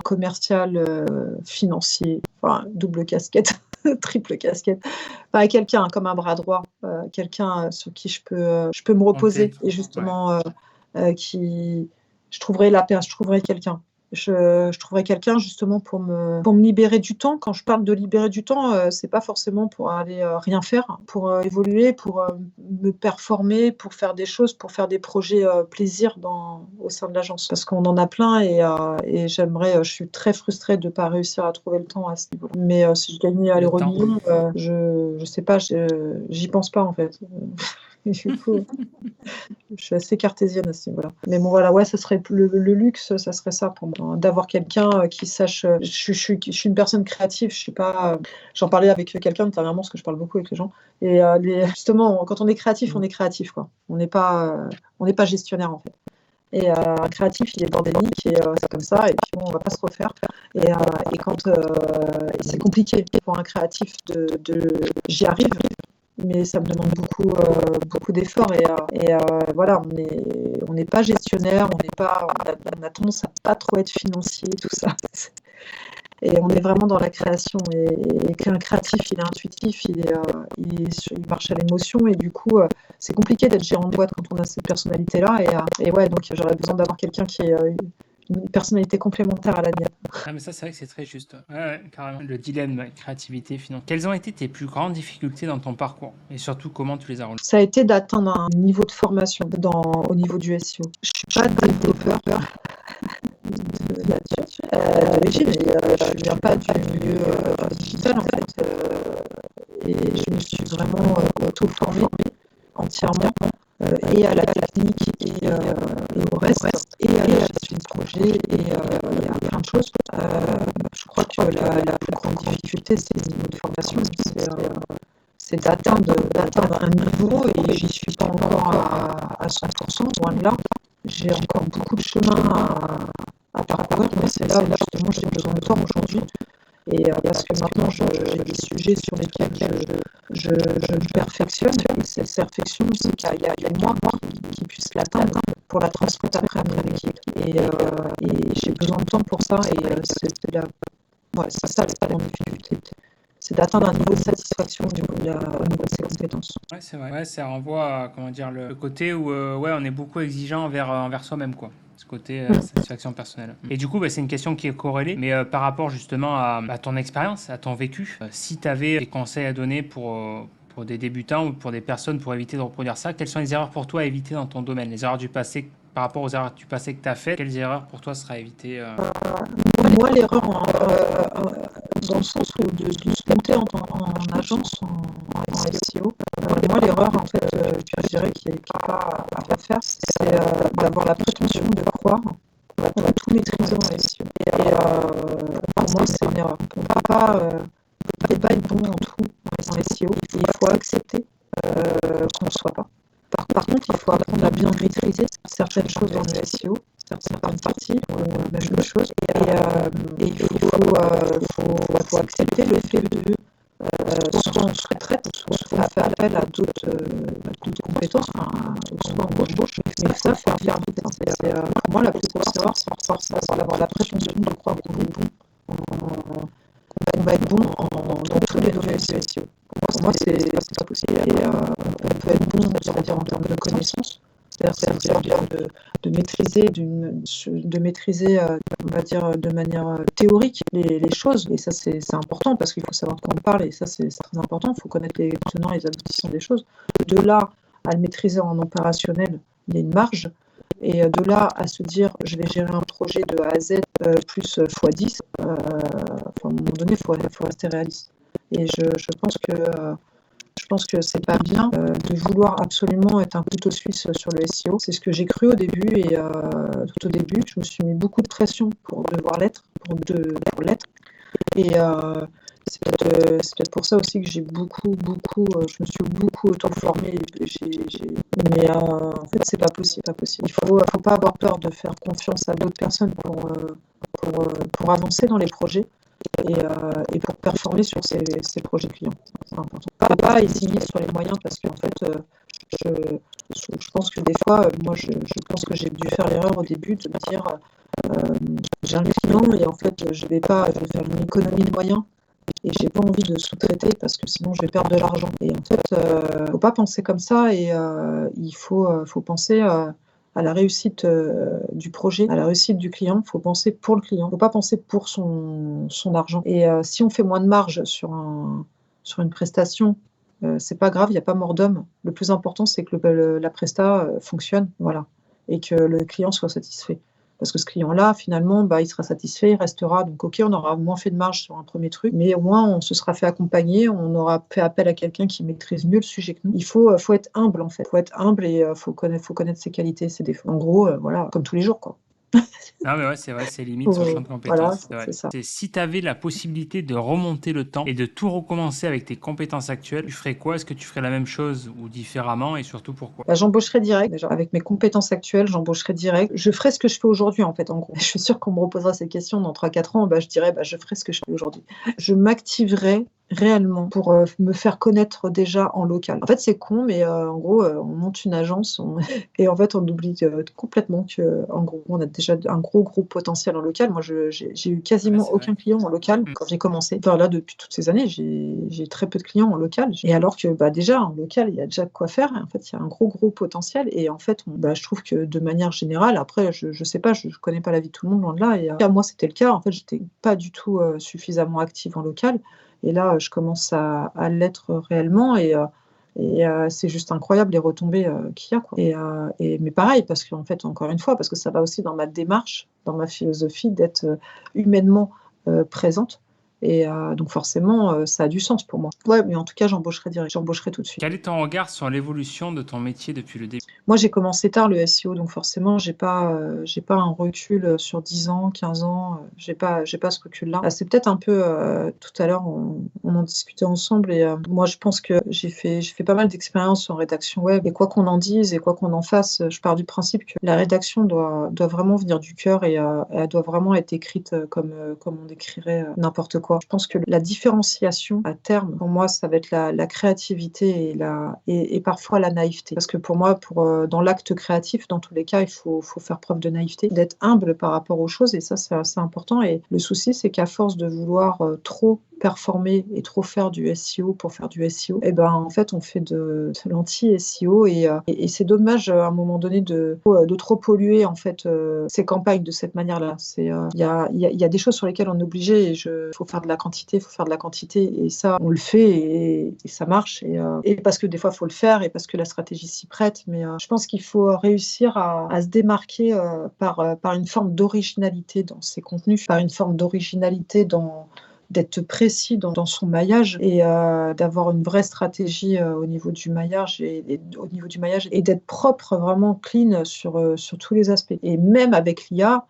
commercial, financier, enfin, double casquette, triple casquette. Enfin, quelqu'un comme un bras droit, quelqu'un sur qui je peux me reposer Complet. et Ouais. justement je trouverais quelqu'un. Je trouverais quelqu'un justement pour me libérer du temps. Quand je parle de libérer du temps, c'est pas forcément pour aller rien faire, pour évoluer, pour me performer, pour faire des choses, pour faire des projets plaisir au sein de l'agence. Parce qu'on en a plein et je suis très frustrée de ne pas réussir à trouver le temps à ce niveau. Mais si je gagnais à Le l'euro temps. million, je sais pas, j'y pense pas en fait. Et du coup, je suis assez cartésienne à ce niveau-là. Mais bon, voilà, ouais, ça serait le luxe, ça serait ça pour moi, d'avoir quelqu'un qui sache. Je suis une personne créative, je suis pas. J'en parlais avec quelqu'un dernièrement, parce que je parle beaucoup avec les gens. Et justement, quand on est créatif, quoi. On n'est pas gestionnaire, en fait. Et un créatif, il est bordélique et c'est comme ça. Et puis bon, on va pas se refaire. Et, et c'est compliqué pour un créatif j'y arrive, mais ça me demande beaucoup d'efforts. Voilà, on n'est pas gestionnaire, on a tendance à pas trop être financier, tout ça. Et on est vraiment dans la création. Et qu'un créatif, il est intuitif, il marche à l'émotion. Et du coup, c'est compliqué d'être gérant de boîte quand on a cette personnalité-là. Et ouais, donc j'aurais besoin d'avoir quelqu'un qui ait une personnalité complémentaire à la mienne. Ah, mais ça, c'est vrai que c'est très juste. Ouais, carrément. Le dilemme créativité, finance. Quelles ont été tes plus grandes difficultés dans ton parcours? Et surtout, comment tu les as relevées? Ça a été d'atteindre un niveau de formation au niveau du SEO. Je suis pas développeur d'origine, et je viens pas du milieu digital, en fait. Et je me suis vraiment auto-formée entièrement, et à la technique, et au reste, et à la gestion de projet, et il y a plein de choses. Je crois que la plus grande difficulté, c'est le niveau de formation. C'est d'atteindre un niveau, et j'y suis pas encore à 100%, loin de là. J'ai encore beaucoup de chemin à parcourir, mais c'est là où justement j'ai besoin de temps aujourd'hui. Et parce que maintenant j'ai des sujets sur lesquels je me perfectionne, et cette perfection, c'est qu'il y a moi qui puisse l'atteindre pour la transmettre après à mon équipe. Et j'ai besoin de temps pour ça, et c'est ça la grande difficulté. C'est d'atteindre un niveau de satisfaction au niveau de ses compétences. Ouais, c'est vrai. Ouais, ça renvoie à, comment dire, le côté où ouais, on est beaucoup exigeant envers soi-même, quoi. Ce côté satisfaction personnelle. Et du coup, bah, c'est une question qui est corrélée, mais par rapport justement à ton expérience, à ton vécu, si tu avais des conseils à donner pour des débutants ou pour des personnes pour éviter de reproduire ça, quelles sont les erreurs pour toi à éviter dans ton domaine? Les erreurs du passé, par rapport aux erreurs du passé que tu as faites, quelles erreurs pour toi seraient à éviter Moi, l'erreur, dans le sens où de se monter en agence, en SEO, moi, l'erreur, en fait, que je dirais qu'il n'y a pas à faire, c'est d'avoir la prétention de croire qu'on va tout maîtriser en SEO. Et pour moi, c'est une erreur. On ne peut pas être bon en tout en SEO. Il faut accepter qu'on ne le soit pas. Par contre, il faut apprendre à bien maîtriser certaines choses dans le SEO, certaines parties, même chose. Et il faut accepter le fait de soit on se retraite, soit on fait appel à d'autres compétences, soit on embauche. Mais ça, il faut faire vite. Pour moi, la plus grosse erreur, c'est d'avoir la prétention de croire qu'on va être bon dans tous les domaines SEO. Pour moi, c'est pas possible. Et on peut être bon, c'est-à-dire en termes de connaissances, c'est-à-dire de maîtriser, on va dire, de manière théorique les choses. Et ça, c'est important, parce qu'il faut savoir de quoi on parle, et ça, c'est très important. Il faut connaître les tenants et les aboutissants des choses. De là à le maîtriser en opérationnel, il y a une marge. Et de là à se dire, je vais gérer un projet de A à Z plus x10, à un moment donné, il faut rester réaliste. Et je pense que c'est pas bien de vouloir absolument être un couteau suisse sur le SEO. C'est ce que j'ai cru au début, et tout au début, je me suis mis beaucoup de pression pour devoir l'être, pour l'être. Et c'est peut-être pour ça aussi que j'ai je me suis beaucoup auto-formée. Mais en fait, c'est pas possible. Il faut pas avoir peur de faire confiance à d'autres personnes pour avancer dans les projets, et pour performer sur ces projets clients. C'est important. Pas hésiter sur les moyens, parce qu'en fait, je pense que des fois, moi, je pense que j'ai dû faire l'erreur au début de me dire, j'ai un client, et en fait, je vais faire une économie de moyens, et j'ai pas envie de sous-traiter, parce que sinon je vais perdre de l'argent. Et en fait, faut pas penser comme ça, et il faut penser à la réussite du projet, à la réussite du client. Il faut penser pour le client, il ne faut pas penser pour son argent. Et si on fait moins de marge sur une prestation, c'est pas grave, il n'y a pas mort d'homme. Le plus important, c'est que la presta fonctionne, voilà, et que le client soit satisfait. Parce que ce client-là, finalement, bah, il sera satisfait, il restera. Donc, OK, on aura moins fait de marge sur un premier truc, mais au moins, on se sera fait accompagner, on aura fait appel à quelqu'un qui maîtrise mieux le sujet que nous. Il faut être humble, en fait. Il faut être humble et faut connaître ses qualités, ses défauts. En gros, voilà, comme tous les jours, quoi. Non, mais ouais, c'est vrai, c'est limite sur le champ de Voilà, compétences. C'est vrai. c'est ça. Si tu avais la possibilité de remonter le temps et de tout recommencer avec tes compétences actuelles, tu ferais quoi? Est-ce que tu ferais la même chose ou différemment et surtout pourquoi? Bah, j'embaucherais direct, déjà. Avec mes compétences actuelles, j'embaucherais direct. Je ferais ce que je fais aujourd'hui, en fait, en gros. Je suis sûre qu'on me reposera ces questions dans 3-4 ans, bah, je dirais, bah, je ferai ce que je fais aujourd'hui. Je m'activerais réellement pour me faire connaître déjà en local. En fait, c'est con, mais en gros, on monte une agence et en fait, on oublie complètement qu'en gros, on a déjà un gros potentiel en local. Moi, j'ai eu quasiment c'est vrai. aucun client en local quand j'ai commencé. Enfin, là, depuis toutes ces années, j'ai très peu de clients en local. Et alors que bah, déjà, en local, il y a déjà de quoi faire. Et en fait, il y a un gros potentiel. Et en fait, bah, je trouve que de manière générale, après, je sais pas, je connais pas la vie de tout le monde, loin de là. Et moi, c'était le cas. En fait, j'étais pas du tout suffisamment active en local. Et là, je commence à l'être réellement et c'est juste incroyable les retombées qu'il y a, quoi. Mais pareil, parce qu'en fait, encore une fois, parce que ça va aussi dans ma démarche, dans ma philosophie d'être humainement présente. Et donc forcément, ça a du sens pour moi. Ouais, mais en tout cas, j'embaucherai direct, j'embaucherai tout de suite. Quel est ton regard sur l'évolution de ton métier depuis le début? Moi, j'ai commencé tard le SEO, donc forcément, j'ai pas un recul sur 10 ans, 15 ans, j'ai pas ce recul-là. C'est peut-être un peu, tout à l'heure, on en discutait ensemble et moi, je pense que j'ai fait pas mal d'expériences en rédaction web et quoi qu'on en dise et quoi qu'on en fasse, je pars du principe que la rédaction doit vraiment venir du cœur et elle doit vraiment être écrite comme on écrirait n'importe quoi. Je pense que la différenciation à terme, pour moi, ça va être la créativité et parfois la naïveté. Parce que pour moi, dans l'acte créatif, dans tous les cas, il faut faire preuve de naïveté, d'être humble par rapport aux choses et ça, c'est assez important. Et le souci, c'est qu'à force de vouloir trop performer et trop faire du SEO pour faire du SEO, et ben en fait on fait de l'anti-SEO et c'est dommage à un moment donné de trop polluer en fait ces campagnes de cette manière-là. Il y a des choses sur lesquelles on est obligé et faut faire de la quantité, et ça on le fait et ça marche et parce que des fois il faut le faire et parce que la stratégie s'y prête. Mais je pense qu'il faut réussir à se démarquer par une forme d'originalité dans ses contenus, par une forme d'originalité d'être précis dans son maillage et d'avoir une vraie stratégie au niveau du maillage et d'être propre, vraiment clean sur tous les aspects. Et même avec l'IA,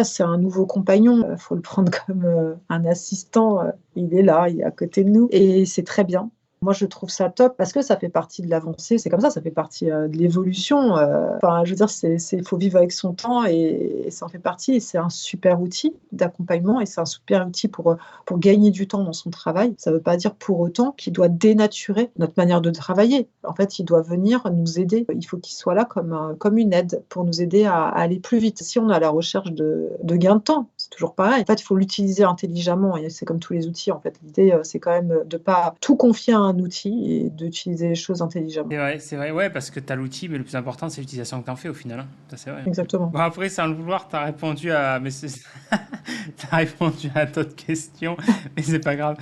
c'est un nouveau compagnon. Faut le prendre comme un assistant. Il est là, il est à côté de nous et c'est très bien. Moi, je trouve ça top parce que ça fait partie de l'avancée. C'est comme ça fait partie de l'évolution. Enfin, je veux dire, il faut vivre avec son temps et ça en fait partie. Et c'est un super outil d'accompagnement et c'est un super outil pour gagner du temps dans son travail. Ça ne veut pas dire pour autant qu'il doit dénaturer notre manière de travailler. En fait, il doit venir nous aider. Il faut qu'il soit là comme une aide pour nous aider à aller plus vite. Si on est à la recherche de gain de temps, c'est toujours pareil. En fait, il faut l'utiliser intelligemment et c'est comme tous les outils. En fait, l'idée, c'est quand même de ne pas tout confier à un outil et d'utiliser les choses intelligemment. C'est vrai, ouais, parce que tu as l'outil, mais le plus important, c'est l'utilisation que tu en fais au final. Hein. Ça, c'est vrai. Exactement. Bon, après, sans le vouloir, tu as répondu à. T'as répondu à d'autres questions, mais c'est pas grave.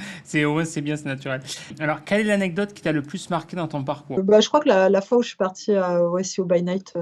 Au moins, c'est bien, c'est naturel. Alors, quelle est l'anecdote qui t'a le plus marqué dans ton parcours? Je crois que la fois où je suis partie au SEO by Night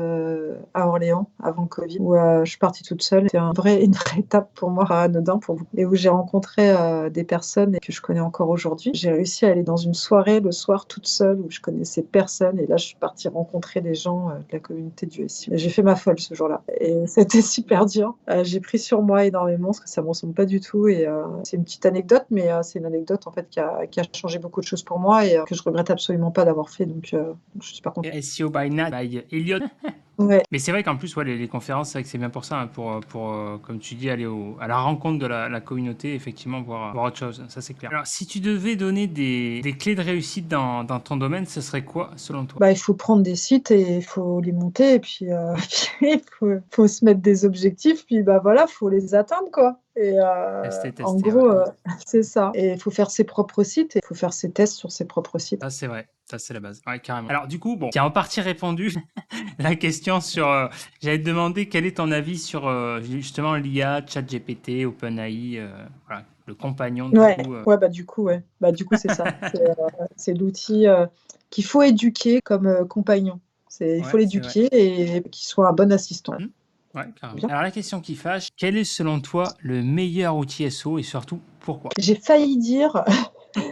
à Orléans, avant le Covid, où je suis partie toute seule, c'était une vraie étape pour moi, pas anodin pour vous, et où j'ai rencontré des personnes que je connais encore aujourd'hui. J'ai réussi à aller dans une soirée le soir toute seule où je connaissais personne, et là, je suis partie rencontrer des gens de la communauté du SEO. Et j'ai fait ma folle ce jour-là, et c'était super dur. J'ai pris sur moi énormément, parce que ça me ressemble pas du tout, et c'est une petite anecdote, mais c'est une anecdote en fait qui a changé beaucoup de choses pour moi et que je regrette absolument pas d'avoir fait, donc je suis super contente. SEO by Nat, by Elliot. Ouais. Mais c'est vrai qu'en plus, ouais, les conférences, c'est vrai que c'est bien pour ça, hein, pour comme tu dis, aller à la rencontre de la communauté, effectivement, voir autre chose. Ça, c'est clair. Alors, si tu devais donner des clés de réussite dans ton domaine, ce serait quoi, selon toi? Il faut prendre des sites et il faut les monter et puis il faut se mettre des objectifs, puis voilà, faut les atteindre, quoi. Et Tester, en tester, gros, ouais. c'est ça. Et il faut faire ses propres sites et il faut faire ses tests sur ses propres sites. Ça, c'est vrai. Ça, c'est la base. Ouais, carrément. Alors, du coup, bon, tu as en partie répondu la question sur. J'allais te demander quel est ton avis sur justement l'IA, ChatGPT, OpenAI, voilà, le compagnon, du coup. Ouais, du coup, ouais. Du coup, c'est ça. C'est l'outil qu'il faut éduquer comme compagnon. Il faut Ouais, c'est vrai. l'éduquer et qu'il soit un bon assistant. Ouais, carrément. Bien. Alors la question qui fâche, quel est selon toi le meilleur outil SEO et surtout pourquoi? J'ai failli dire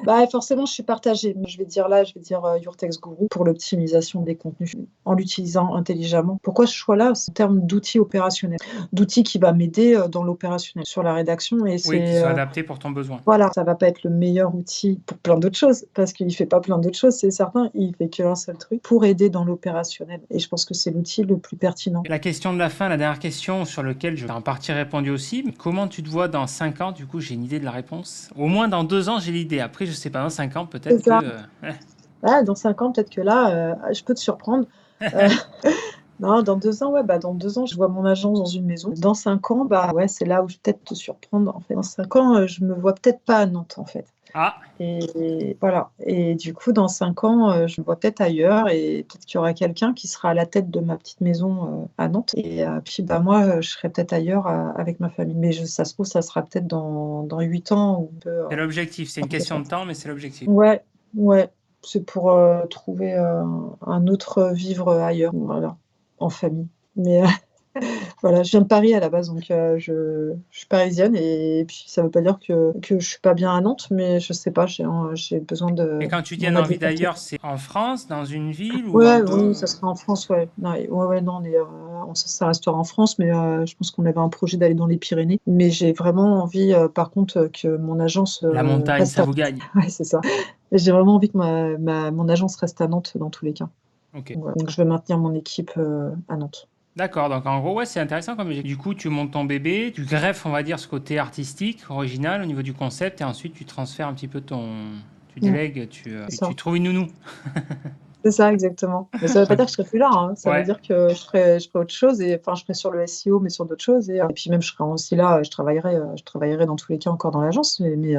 bah, forcément, je suis partagée, mais je vais dire Your Text Guru pour l'optimisation des contenus en l'utilisant intelligemment. Pourquoi ce choix-là? C'est en termes d'outils opérationnels, d'outils qui va m'aider, dans l'opérationnel, sur la rédaction et Oui, qui c'est, soit adapté pour ton besoin. voilà, ça va pas être le meilleur outil pour plein d'autres choses, parce qu'il fait pas plein d'autres choses, c'est certain. Il fait qu'un seul truc pour aider dans l'opérationnel et je pense que c'est l'outil le plus pertinent. La question de la fin, la dernière question sur laquelle je vais en partie répondu aussi, mais comment tu te vois dans 5 ans? Du coup, j'ai une idée de la réponse. Au moins dans 2 ans, j'ai l'idée. Après, je sais pas, dans 5 ans, C'est peut-être que... ça. Ouais, dans 5 ans, peut-être que là, je peux te surprendre. Heu, non, dans 2 ans, ouais, bah, dans 2 ans, je vois mon agence dans une maison. Dans 5 ans, bah, ouais, c'est là où je vais peut-être te surprendre, en fait. Dans 5 ans, je me vois peut-être pas à Nantes, en fait Ah, et voilà et du coup, dans 5 ans, je me vois peut-être ailleurs et peut-être qu'il y aura quelqu'un qui sera à la tête de ma petite maison, à Nantes et puis, bah, moi, je serai peut-être ailleurs, avec ma famille. Mais ça se trouve, ça sera peut-être dans 8 ans ou c'est l'objectif. C'est une question de temps, mais c'est l'objectif. ouais, ouais, c'est pour, trouver, un autre vivre ailleurs, voilà, en famille. Mais, voilà, je viens de Paris à la base, donc, je suis parisienne et puis ça veut pas dire que je suis pas bien à Nantes, mais je sais pas, j'ai besoin Et de quand tu dis un m'en envie adéquater. d'ailleurs, c'est en France, dans une ville ou en Ouais, dehors? oui, ça sera en France, ouais. Non et ouais, ouais, non, ça restera en France, mais, je pense qu'on avait un projet d'aller dans les Pyrénées. Mais j'ai vraiment envie, par contre, que mon agence, La montagne, reste ça à vous gagne. ouais, c'est ça. J'ai vraiment envie que mon agence reste à Nantes dans tous les cas. Ok. Voilà, donc je vais maintenir mon équipe, à Nantes. D'accord, donc en gros, ouais, c'est intéressant comme du coup, tu montes ton bébé, tu greffes, on va dire, ce côté artistique, original au niveau du concept, et ensuite tu transfères un petit peu tu Mmh, délègues, c'est tu ça. trouves une nounou. C'est ça, exactement. Mais ça veut pas dire que je serai plus là, hein. Ça veut Ouais. dire que je ferai autre chose et enfin, je serai sur le SEO, mais sur d'autres choses et puis même je serai aussi là, je travaillerai dans tous les cas encore dans l'agence, mais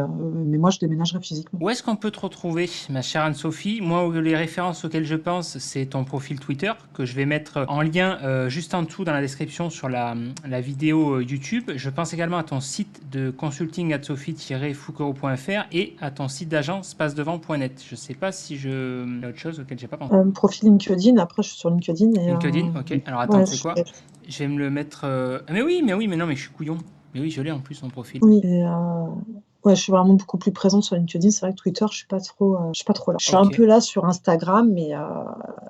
moi je déménagerai physiquement. Où est-ce qu'on peut te retrouver, ma chère Anne-Sophie? Moi, les références auxquelles je pense, c'est ton profil Twitter, que je vais mettre en lien juste en dessous dans la description sur la vidéo YouTube. Je pense également à ton site de consulting sophie-foucault.fr et à ton site d'agence passedevant.net. Je sais pas si il y a autre chose auquel j'ai pas pensé. Profil LinkedIn, après je suis sur LinkedIn et LinkedIn, ok. Alors attends, ouais, tu sais quoi? Je vais me le mettre. Mais oui, mais non, mais je suis couillon. Mais oui, je l'ai en plus son profil. oui et ouais, je suis vraiment beaucoup plus présente sur LinkedIn. C'est vrai que Twitter, je suis pas trop là. Je suis un Ok. peu là sur Instagram, mais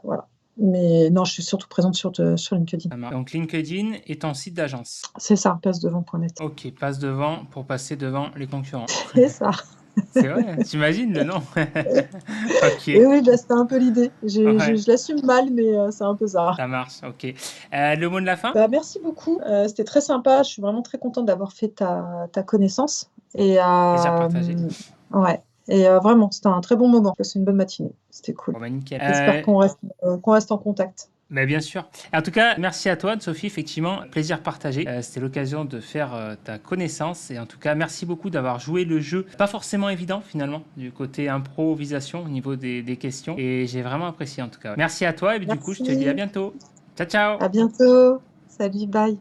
voilà. Mais non, je suis surtout présente sur LinkedIn. Ça marche. Donc LinkedIn et ton site d'agence. C'est ça, passedevant.net. Ok, passe devant pour passer devant les concurrents. C'est ça. C'est vrai, hein, t'imagines le nom? Ok, Et oui, bah, c'était un peu l'idée. ouais, Je l'assume mal, mais c'est un peu ça. ça marche, ok. Le mot de la fin? Bah, merci beaucoup. C'était très sympa. Je suis vraiment très contente d'avoir fait ta connaissance et Plaisir partagé. ouais et vraiment, c'était un très bon moment. J'ai passé une bonne matinée. C'était cool. Bon, bah nickel. J'espère qu'on reste en contact. Mais bien sûr. En tout cas, merci à toi, Sophie. Effectivement, plaisir partagé. C'était l'occasion de faire ta connaissance. Et en tout cas, merci beaucoup d'avoir joué le jeu. Pas forcément évident, finalement, du côté improvisation au niveau des questions. Et j'ai vraiment apprécié, en tout cas. Merci à toi. Et du coup, je te dis à Merci. bientôt. Ciao, ciao. À bientôt. Salut, bye.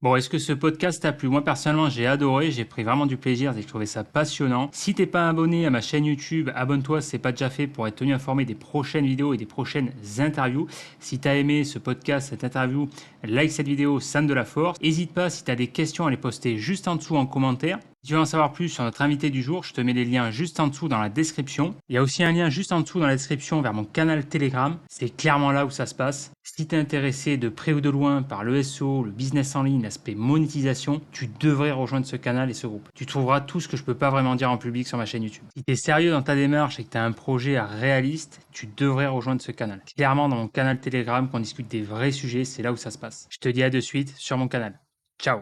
Bon, est-ce que ce podcast t'a plu? Moi, personnellement, j'ai adoré, j'ai pris vraiment du plaisir, j'ai trouvé ça passionnant. Si t'es pas abonné à ma chaîne YouTube, abonne-toi si c'est pas déjà fait pour être tenu informé des prochaines vidéos et des prochaines interviews. Si t'as aimé ce podcast, cette interview, like cette vidéo, ça me de la force. N'hésite pas, si t'as des questions, à les poster juste en dessous en commentaire. Si tu veux en savoir plus sur notre invité du jour, je te mets les liens juste en dessous dans la description. Il y a aussi un lien juste en dessous dans la description vers mon canal Telegram. C'est clairement là où ça se passe. Si tu es intéressé de près ou de loin par le SEO, le business en ligne, l'aspect monétisation, tu devrais rejoindre ce canal et ce groupe. Tu trouveras tout ce que je peux pas vraiment dire en public sur ma chaîne YouTube. Si tu es sérieux dans ta démarche et que tu as un projet réaliste, tu devrais rejoindre ce canal. Clairement, dans mon canal Telegram, qu'on discute des vrais sujets, c'est là où ça se passe. Je te dis à de suite sur mon canal. Ciao!